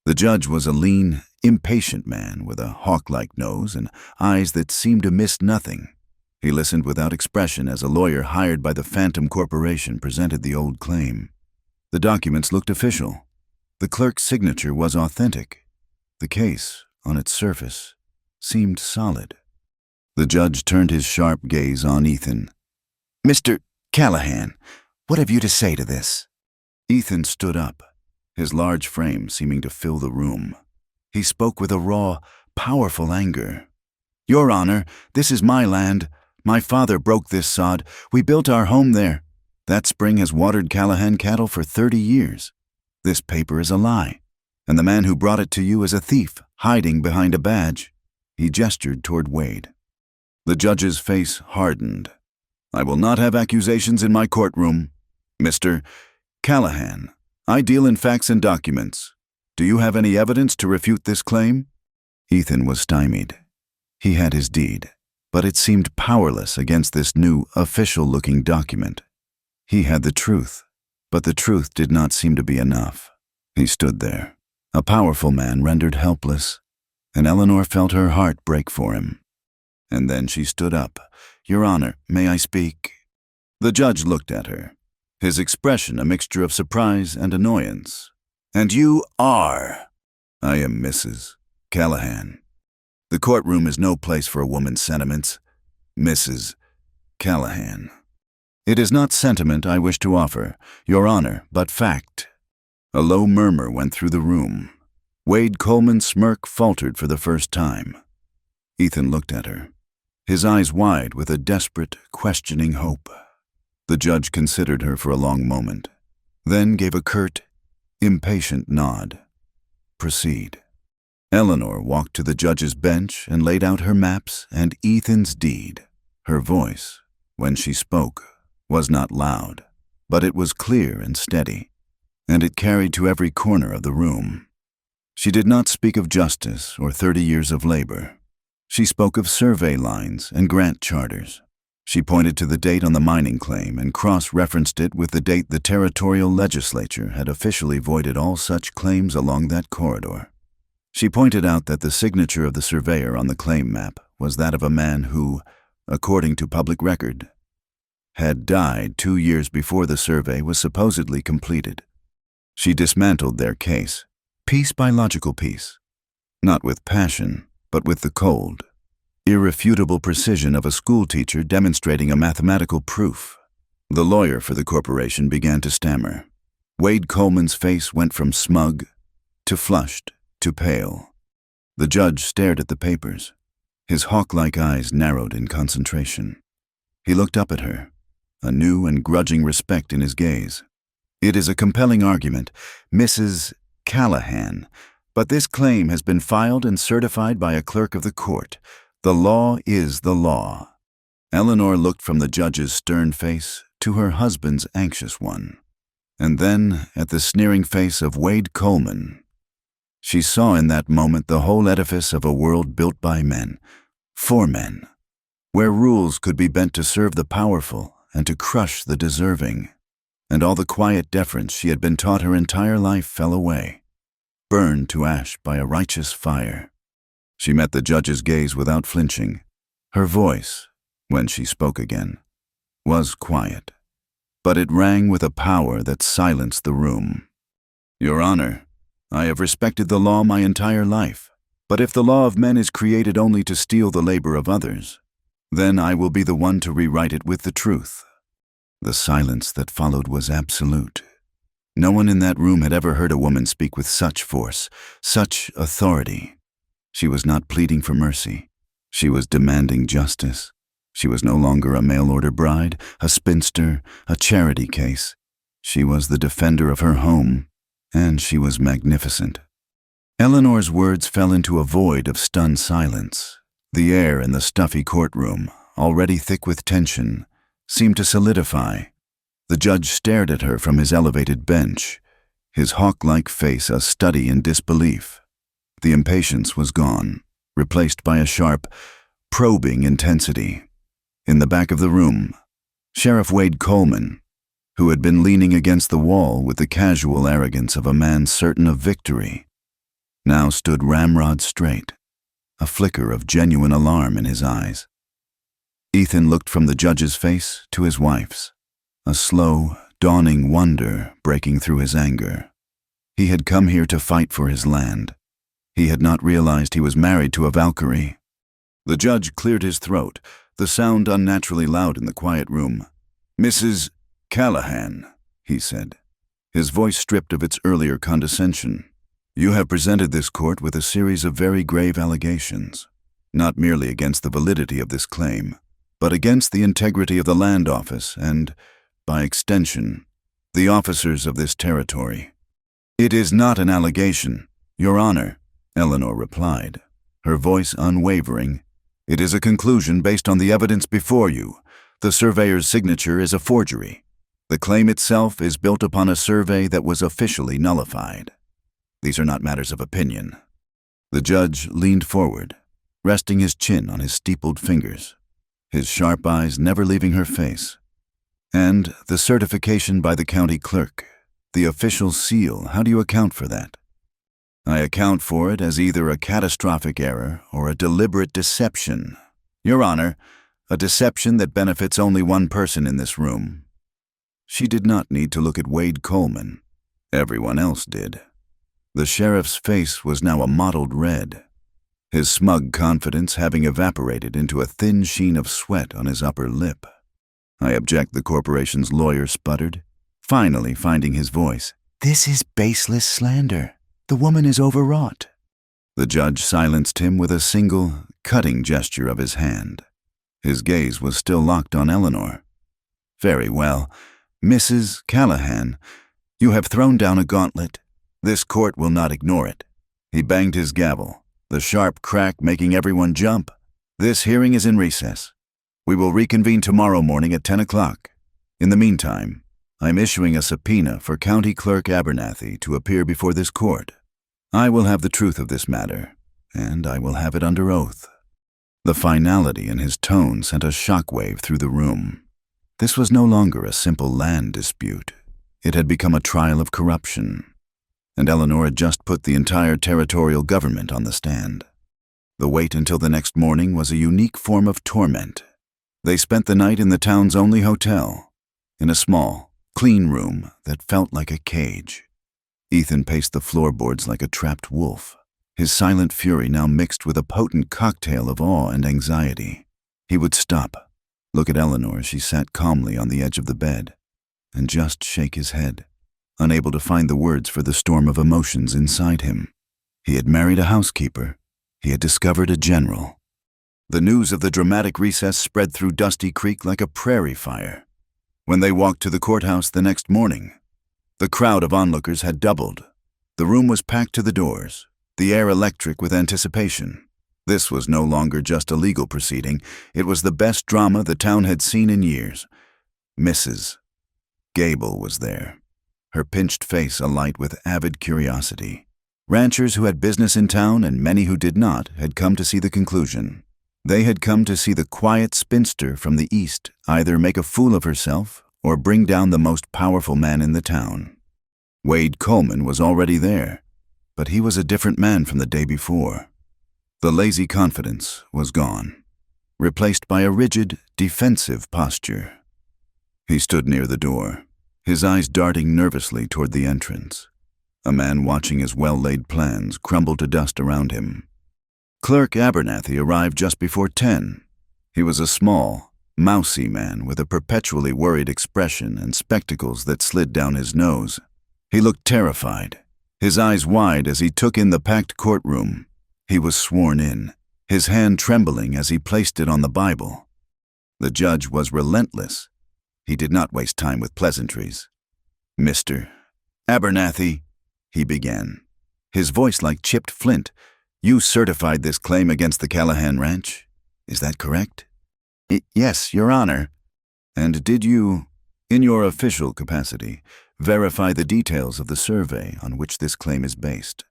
The judge was a lean, impatient man with a hawk-like nose and eyes that seemed to miss nothing. He listened without expression as a lawyer hired by the Phantom Corporation presented the old claim. The documents looked official. The clerk's signature was authentic. The case, on its surface, seemed solid. The judge turned his sharp gaze on Ethan. "Mr. Callahan, what have you to say to this?" Ethan stood up, his large frame seeming to fill the room. He spoke with a raw, powerful anger. "Your Honor, this is my land. My father broke this sod. We built our home there. That spring has watered Callahan cattle for 30 years. This paper is a lie, and the man who brought it to you is a thief, hiding behind a badge." He gestured toward Wade. The judge's face hardened. "I will not have accusations in my courtroom. Mr. Callahan, I deal in facts and documents. Do you have any evidence to refute this claim?" Ethan was stymied. He had his deed, but it seemed powerless against this new, official-looking document. He had the truth, but the truth did not seem to be enough. He stood there, a powerful man rendered helpless, and Eleanor felt her heart break for him. And then she stood up. "Your Honor, may I speak?" The judge looked at her, his expression a mixture of surprise and annoyance. "And you are?" "I am Mrs. Callahan. The courtroom is no place for a woman's sentiments. Mrs. Callahan." "It is not sentiment I wish to offer, Your Honor, but fact." A low murmur went through the room. Wade Coleman's smirk faltered for the first time. Ethan looked at her, his eyes wide with a desperate, questioning hope. The judge considered her for a long moment, then gave a curt, impatient nod. "Proceed." Eleanor walked to the judge's bench and laid out her maps and Ethan's deed. Her voice, when she spoke, was not loud, but it was clear and steady, and it carried to every corner of the room. She did not speak of justice or 30 years of labor. She spoke of survey lines and grant charters, She pointed to the date on the mining claim and cross-referenced it with the date the territorial legislature had officially voided all such claims along that corridor. She pointed out that the signature of the surveyor on the claim map was that of a man who, according to public record, had died 2 years before the survey was supposedly completed. She dismantled their case, piece by logical piece, not with passion, but with the cold, irrefutable precision of a schoolteacher demonstrating a mathematical proof. The lawyer for the corporation began to stammer. Wade Coleman's face went from smug to flushed to pale. The judge stared at the papers. His hawk-like eyes narrowed in concentration. He looked up at her, a new and grudging respect in his gaze. "It is a compelling argument, Mrs. Callahan, but this claim has been filed and certified by a clerk of the court. The law is the law." Eleanor looked from the judge's stern face to her husband's anxious one, and then at the sneering face of Wade Coleman. She saw in that moment the whole edifice of a world built by men, for men, where rules could be bent to serve the powerful and to crush the deserving, and all the quiet deference she had been taught her entire life fell away, burned to ash by a righteous fire. She met the judge's gaze without flinching. Her voice, when she spoke again, was quiet, but it rang with a power that silenced the room. "Your Honor, I have respected the law my entire life, but if the law of men is created only to steal the labor of others, then I will be the one to rewrite it with the truth." The silence that followed was absolute. No one in that room had ever heard a woman speak with such force, such authority. She was not pleading for mercy. She was demanding justice. She was no longer a mail-order bride, a spinster, a charity case. She was the defender of her home, and she was magnificent. Eleanor's words fell into a void of stunned silence. The air in the stuffy courtroom, already thick with tension, seemed to solidify. The judge stared at her from his elevated bench, his hawk-like face a study in disbelief. The impatience was gone, replaced by a sharp, probing intensity. In the back of the room, Sheriff Wade Coleman, who had been leaning against the wall with the casual arrogance of a man certain of victory, now stood ramrod straight, a flicker of genuine alarm in his eyes. Ethan looked from the judge's face to his wife's, a slow, dawning wonder breaking through his anger. He had come here to fight for his land. He had not realized he was married to a Valkyrie. The judge cleared his throat, the sound unnaturally loud in the quiet room. "Mrs. Callahan," he said, his voice stripped of its earlier condescension. "You have presented this court with a series of very grave allegations, not merely against the validity of this claim, but against the integrity of the land office and, by extension, the officers of this territory." "It is not an allegation, Your Honor," Eleanor replied, her voice unwavering. "It is a conclusion based on the evidence before you. The surveyor's signature is a forgery. The claim itself is built upon a survey that was officially nullified. These are not matters of opinion." The judge leaned forward, resting his chin on his steepled fingers, his sharp eyes never leaving her face. "And the certification by the county clerk, the official seal, how do you account for that?" "I account for it as either a catastrophic error or a deliberate deception. Your Honor, a deception that benefits only one person in this room." She did not need to look at Wade Coleman. Everyone else did. The sheriff's face was now a mottled red, his smug confidence having evaporated into a thin sheen of sweat on his upper lip. "I object," the corporation's lawyer sputtered, finally finding his voice. "This is baseless slander. The woman is overwrought." The judge silenced him with a single, cutting gesture of his hand. His gaze was still locked on Eleanor. "Very well. Mrs. Callahan, you have thrown down a gauntlet. This court will not ignore it." He banged his gavel, the sharp crack making everyone jump. "This hearing is in recess. We will reconvene tomorrow morning at 10 o'clock. In the meantime, I am issuing a subpoena for County Clerk Abernathy to appear before this court. I will have the truth of this matter, and I will have it under oath." The finality in his tone sent a shockwave through the room. This was no longer a simple land dispute. It had become a trial of corruption, and Eleanor had just put the entire territorial government on the stand. The wait until the next morning was a unique form of torment. They spent the night in the town's only hotel, in a small, clean room that felt like a cage. Ethan paced the floorboards like a trapped wolf, his silent fury now mixed with a potent cocktail of awe and anxiety. He would stop, look at Eleanor as she sat calmly on the edge of the bed, and just shake his head, unable to find the words for the storm of emotions inside him. He had married a housekeeper. He had discovered a general. The news of the dramatic recess spread through Dusty Creek like a prairie fire. When they walked to the courthouse the next morning, the crowd of onlookers had doubled. The room was packed to the doors, the air electric with anticipation. This was no longer just a legal proceeding. It was the best drama the town had seen in years. Mrs. Gable was there, her pinched face alight with avid curiosity. Ranchers who had business in town and many who did not had come to see the conclusion. They had come to see the quiet spinster from the east either make a fool of herself or bring down the most powerful man in the town. Wade Coleman was already there, but he was a different man from the day before. The lazy confidence was gone, replaced by a rigid, defensive posture. He stood near the door, his eyes darting nervously toward the entrance. A man watching his well-laid plans crumble to dust around him. Clerk Abernathy arrived just before 10. He was a small, mousy man with a perpetually worried expression and spectacles that slid down his nose. He looked terrified, his eyes wide as he took in the packed courtroom. He was sworn in, his hand trembling as he placed it on the Bible. The judge was relentless. He did not waste time with pleasantries. "Mr. Abernathy," he began, his voice like chipped flint, "you certified this claim against the Callahan Ranch. Is that correct?" "Yes, Your Honor." "And did you, in your official capacity, verify the details of the survey on which this claim is based?"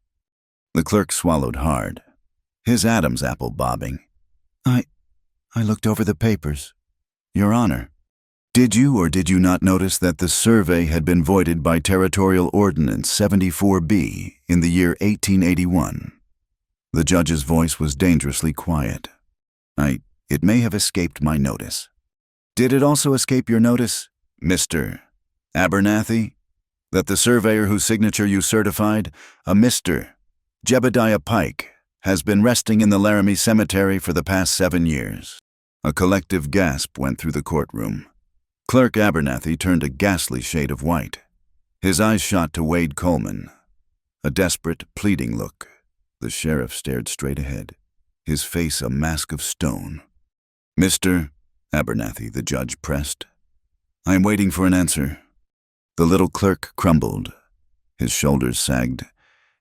The clerk swallowed hard, his Adam's apple bobbing. I looked over the papers, Your Honor." "Did you or did you not notice that the survey had been voided by Territorial Ordinance 74B in the year 1881? The judge's voice was dangerously quiet. It may have escaped my notice." "Did it also escape your notice, Mr. Abernathy, that the surveyor whose signature you certified, a Mr. Jebediah Pike, has been resting in the Laramie Cemetery for the past 7 years?" A collective gasp went through the courtroom. Clerk Abernathy turned a ghastly shade of white. His eyes shot to Wade Coleman. A desperate, pleading look. The sheriff stared straight ahead, his face a mask of stone. "Mr. Abernathy," the judge pressed, "I am waiting for an answer." The little clerk crumbled. His shoulders sagged,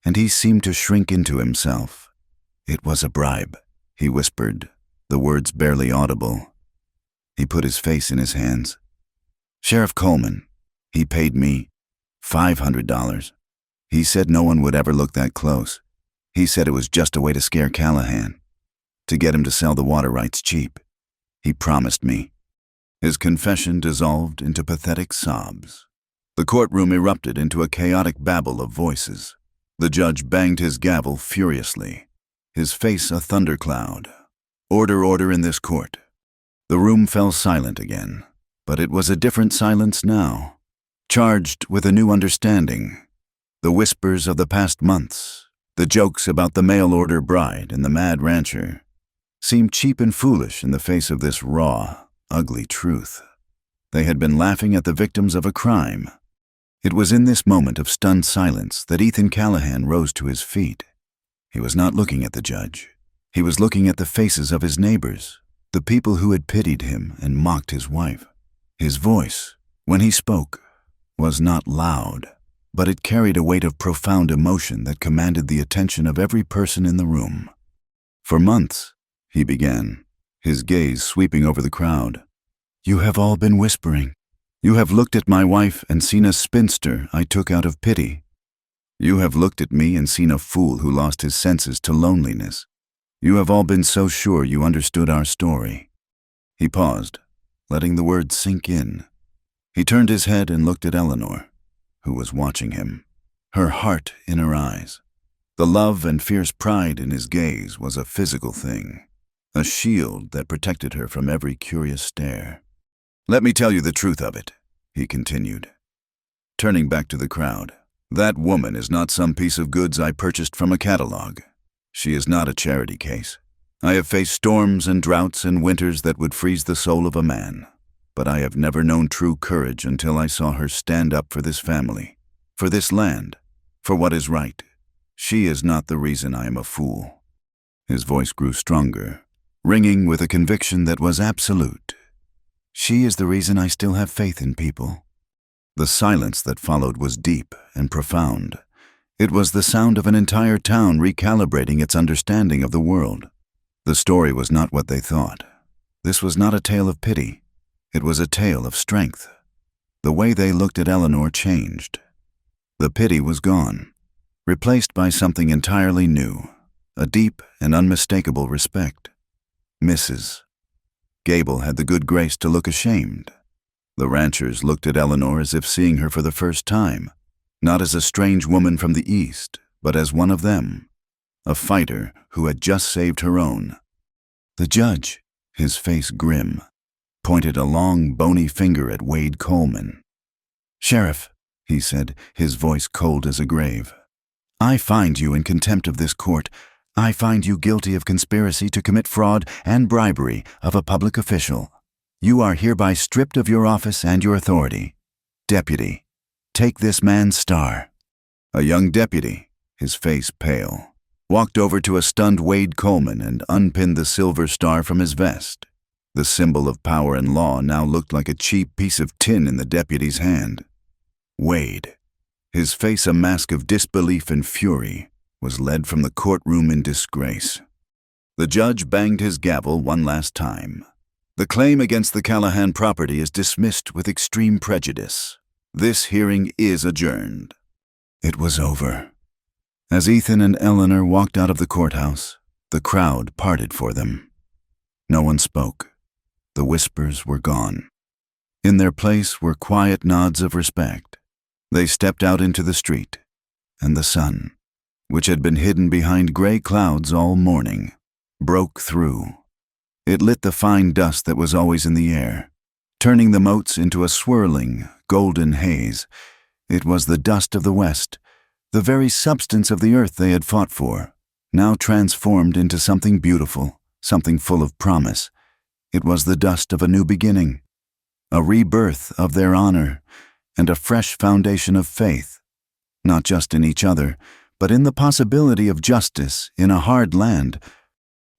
and he seemed to shrink into himself. "It was a bribe," he whispered, the words barely audible. He put his face in his hands. "Sheriff Coleman, he paid me $500. He said no one would ever look that close. He said it was just a way to scare Callahan, to get him to sell the water rights cheap. He promised me." His confession dissolved into pathetic sobs. The courtroom erupted into a chaotic babble of voices. The judge banged his gavel furiously, his face a thundercloud. "Order, order in this court." The room fell silent again, but it was a different silence now, charged with a new understanding. The whispers of the past months, the jokes about the mail-order bride and the mad rancher, seemed cheap and foolish in the face of this raw, ugly truth. They had been laughing at the victims of a crime. It was in this moment of stunned silence that Ethan Callahan rose to his feet. He was not looking at the judge. He was looking at the faces of his neighbors, the people who had pitied him and mocked his wife. His voice, when he spoke, was not loud, but it carried a weight of profound emotion that commanded the attention of every person in the room. "For months," he began, his gaze sweeping over the crowd, "you have all been whispering. You have looked at my wife and seen a spinster I took out of pity. You have looked at me and seen a fool who lost his senses to loneliness. You have all been so sure you understood our story." He paused, letting the words sink in. He turned his head and looked at Eleanor, who was watching him, her heart in her eyes. The love and fierce pride in his gaze was a physical thing, a shield that protected her from every curious stare. "Let me tell you the truth of it," he continued, turning back to the crowd. "That woman is not some piece of goods I purchased from a catalog. She is not a charity case. I have faced storms and droughts and winters that would freeze the soul of a man, but I have never known true courage until I saw her stand up for this family, for this land, for what is right. She is not the reason I am a fool." His voice grew stronger, ringing with a conviction that was absolute. "She is the reason I still have faith in people." The silence that followed was deep and profound. It was the sound of an entire town recalibrating its understanding of the world. The story was not what they thought. This was not a tale of pity. It was a tale of strength. The way they looked at Eleanor changed. The pity was gone, replaced by something entirely new, a deep and unmistakable respect. "Mrs." Gable had the good grace to look ashamed. The ranchers looked at Eleanor as if seeing her for the first time, not as a strange woman from the East, but as one of them, a fighter who had just saved her own. The judge, his face grim, pointed a long, bony finger at Wade Coleman. "Sheriff," he said, his voice cold as a grave, "I find you in contempt of this court. I find you guilty of conspiracy to commit fraud and bribery of a public official. You are hereby stripped of your office and your authority. Deputy, take this man's star." A young deputy, his face pale, walked over to a stunned Wade Coleman and unpinned the silver star from his vest. The symbol of power and law now looked like a cheap piece of tin in the deputy's hand. Wade, his face a mask of disbelief and fury, was led from the courtroom in disgrace. The judge banged his gavel one last time. "The claim against the Callahan property is dismissed with extreme prejudice. This hearing is adjourned." It was over. As Ethan and Eleanor walked out of the courthouse, the crowd parted for them. No one spoke. The whispers were gone. In their place were quiet nods of respect. They stepped out into the street, and the sun, which had been hidden behind gray clouds all morning, broke through. It lit the fine dust that was always in the air, turning the motes into a swirling, golden haze. It was the dust of the West, the very substance of the earth they had fought for, now transformed into something beautiful, something full of promise. It was the dust of a new beginning, a rebirth of their honor, and a fresh foundation of faith, not just in each other, but in the possibility of justice in a hard land.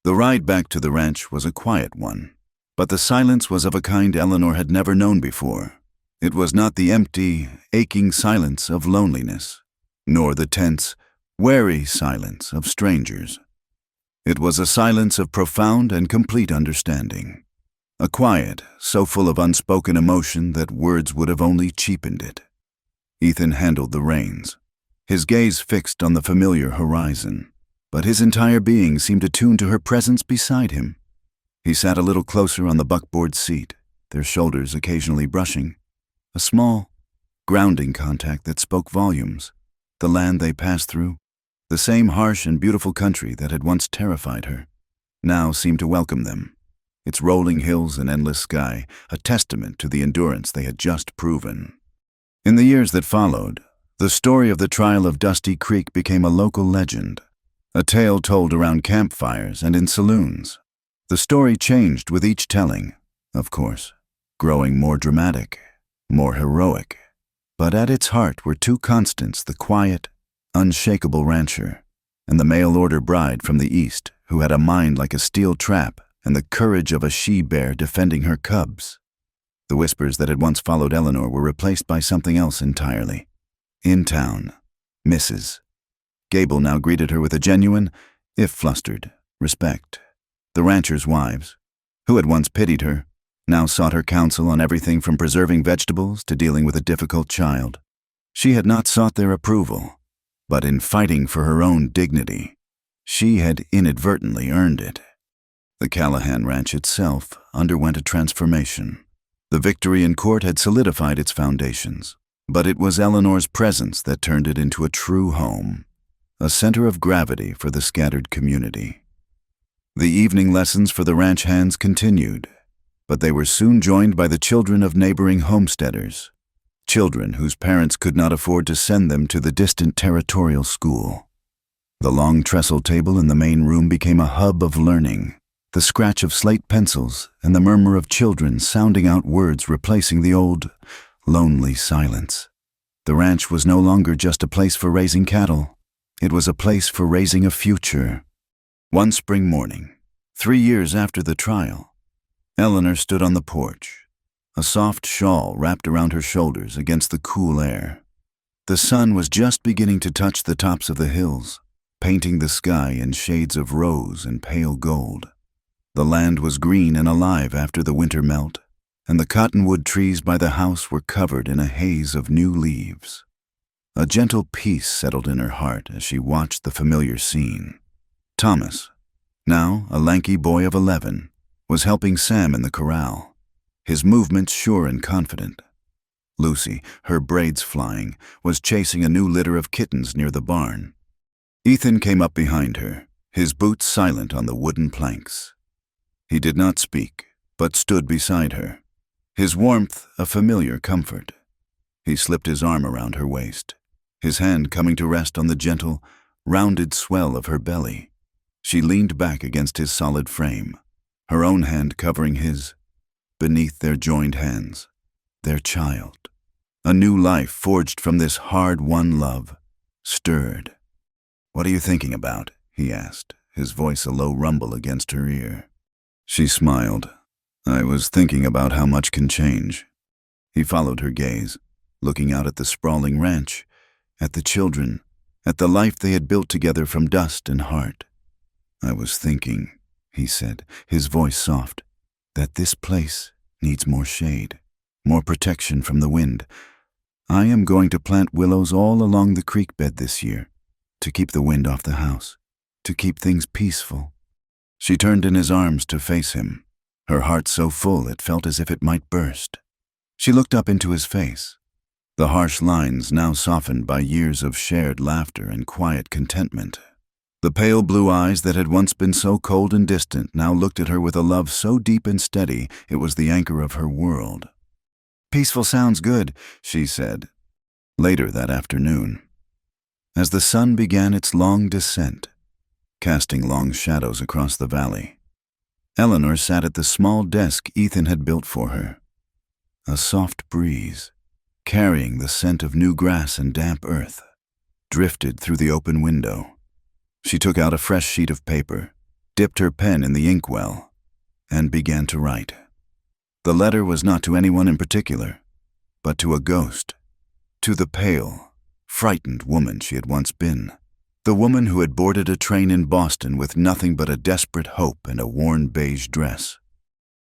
The ride back to the ranch was a quiet one, but the silence was of a kind Eleanor had never known before. It was not the empty, aching silence of loneliness, nor the tense, wary silence of strangers. It was a silence of profound and complete understanding, a quiet so full of unspoken emotion that words would have only cheapened it. Ethan handled the reins, his gaze fixed on the familiar horizon, but his entire being seemed attuned to her presence beside him. He sat a little closer on the buckboard seat, their shoulders occasionally brushing, a small, grounding contact that spoke volumes. The land they passed through, the same harsh and beautiful country that had once terrified her, now seemed to welcome them, its rolling hills and endless sky, a testament to the endurance they had just proven. In the years that followed, the story of the trial of Dusty Creek became a local legend, a tale told around campfires and in saloons. The story changed with each telling, of course, growing more dramatic, more heroic. But at its heart were two constants: the quiet, unshakable rancher, and the mail-order bride from the East who had a mind like a steel trap and the courage of a she-bear defending her cubs. The whispers that had once followed Eleanor were replaced by something else entirely. In town, Mrs. Gable now greeted her with a genuine, if flustered, respect. The ranchers' wives, who had once pitied her, now sought her counsel on everything from preserving vegetables to dealing with a difficult child. She had not sought their approval, but in fighting for her own dignity, She had inadvertently earned it. The Callahan Ranch itself underwent a transformation. The victory in court had solidified its foundations, but it was Eleanor's presence that turned it into a true home, a center of gravity for the scattered community. The evening lessons for the ranch hands continued, but they were soon joined by the children of neighboring homesteaders, children whose parents could not afford to send them to the distant territorial school. The long trestle table in the main room became a hub of learning, the scratch of slate pencils and the murmur of children sounding out words replacing the old, lonely silence. The ranch was no longer just a place for raising cattle. It was a place for raising a future. One spring morning, 3 years after the trial, Eleanor stood on the porch, a soft shawl wrapped around her shoulders against the cool air. The sun was just beginning to touch the tops of the hills, painting the sky in shades of rose and pale gold. The land was green and alive after the winter melt, and the cottonwood trees by the house were covered in a haze of new leaves. A gentle peace settled in her heart as she watched the familiar scene. Thomas, now a lanky boy of 11, was helping Sam in the corral, his movements sure and confident. Lucy, her braids flying, was chasing a new litter of kittens near the barn. Ethan came up behind her, his boots silent on the wooden planks. He did not speak, but stood beside her, his warmth a familiar comfort. He slipped his arm around her waist, his hand coming to rest on the gentle, rounded swell of her belly. She leaned back against his solid frame, her own hand covering his. Beneath their joined hands, their child, a new life forged from this hard-won love, stirred. "What are you thinking about?" he asked, his voice a low rumble against her ear. She smiled. "I was thinking about how much can change." He followed her gaze, looking out at the sprawling ranch, at the children, at the life they had built together from dust and heart. "I was thinking," he said, his voice soft, "that this place needs more shade, more protection from the wind. I am going to plant willows all along the creek bed this year, to keep the wind off the house, to keep things peaceful." She turned in his arms to face him, her heart so full it felt as if it might burst. She looked up into his face, the harsh lines now softened by years of shared laughter and quiet contentment. The pale blue eyes that had once been so cold and distant now looked at her with a love so deep and steady it was the anchor of her world. "Peaceful sounds good," she said, later that afternoon. As the sun began its long descent, casting long shadows across the valley, Eleanor sat at the small desk Ethan had built for her. A soft breeze, carrying the scent of new grass and damp earth, drifted through the open window. She took out a fresh sheet of paper, dipped her pen in the inkwell, and began to write. The letter was not to anyone in particular, but to a ghost, to the pale, frightened woman she had once been, the woman who had boarded a train in Boston with nothing but a desperate hope and a worn beige dress.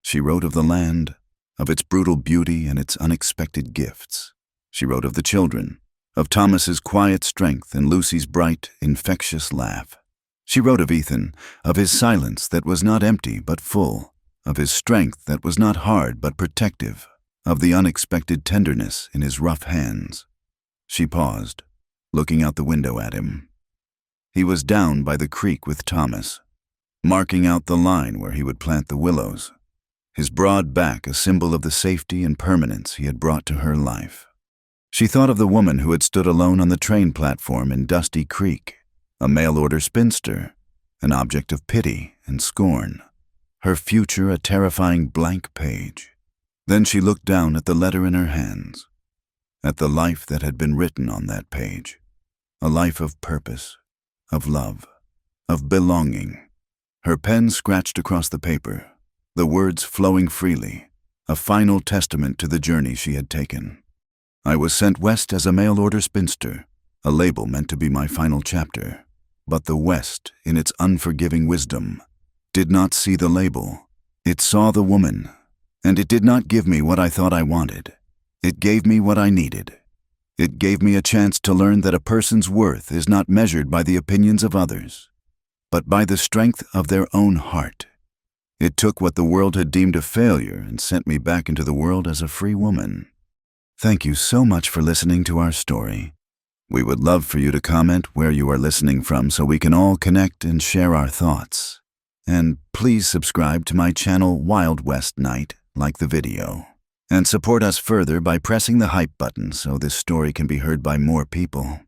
She wrote of the land, of its brutal beauty and its unexpected gifts. She wrote of the children, of Thomas's quiet strength and Lucy's bright, infectious laugh. She wrote of Ethan, of his silence that was not empty but full, of his strength that was not hard but protective, of the unexpected tenderness in his rough hands. She paused, looking out the window at him. He was down by the creek with Thomas, marking out the line where he would plant the willows, his broad back a symbol of the safety and permanence he had brought to her life. She thought of the woman who had stood alone on the train platform in Dusty Creek, a mail-order spinster, an object of pity and scorn, her future a terrifying blank page. Then she looked down at the letter in her hands, at the life that had been written on that page, a life of purpose, of love, of belonging. Her pen scratched across the paper, the words flowing freely, a final testament to the journey she had taken. "I was sent west as a mail-order spinster, a label meant to be my final chapter. But the West, in its unforgiving wisdom, did not see the label. It saw the woman, and it did not give me what I thought I wanted. It gave me what I needed. It gave me a chance to learn that a person's worth is not measured by the opinions of others, but by the strength of their own heart. It took what the world had deemed a failure and sent me back into the world as a free woman. Thank you so much for listening to our story. We would love for you to comment where you are listening from so we can all connect and share our thoughts. And please subscribe to my channel Wild West Night, like the video. And support us further by pressing the hype button so this story can be heard by more people.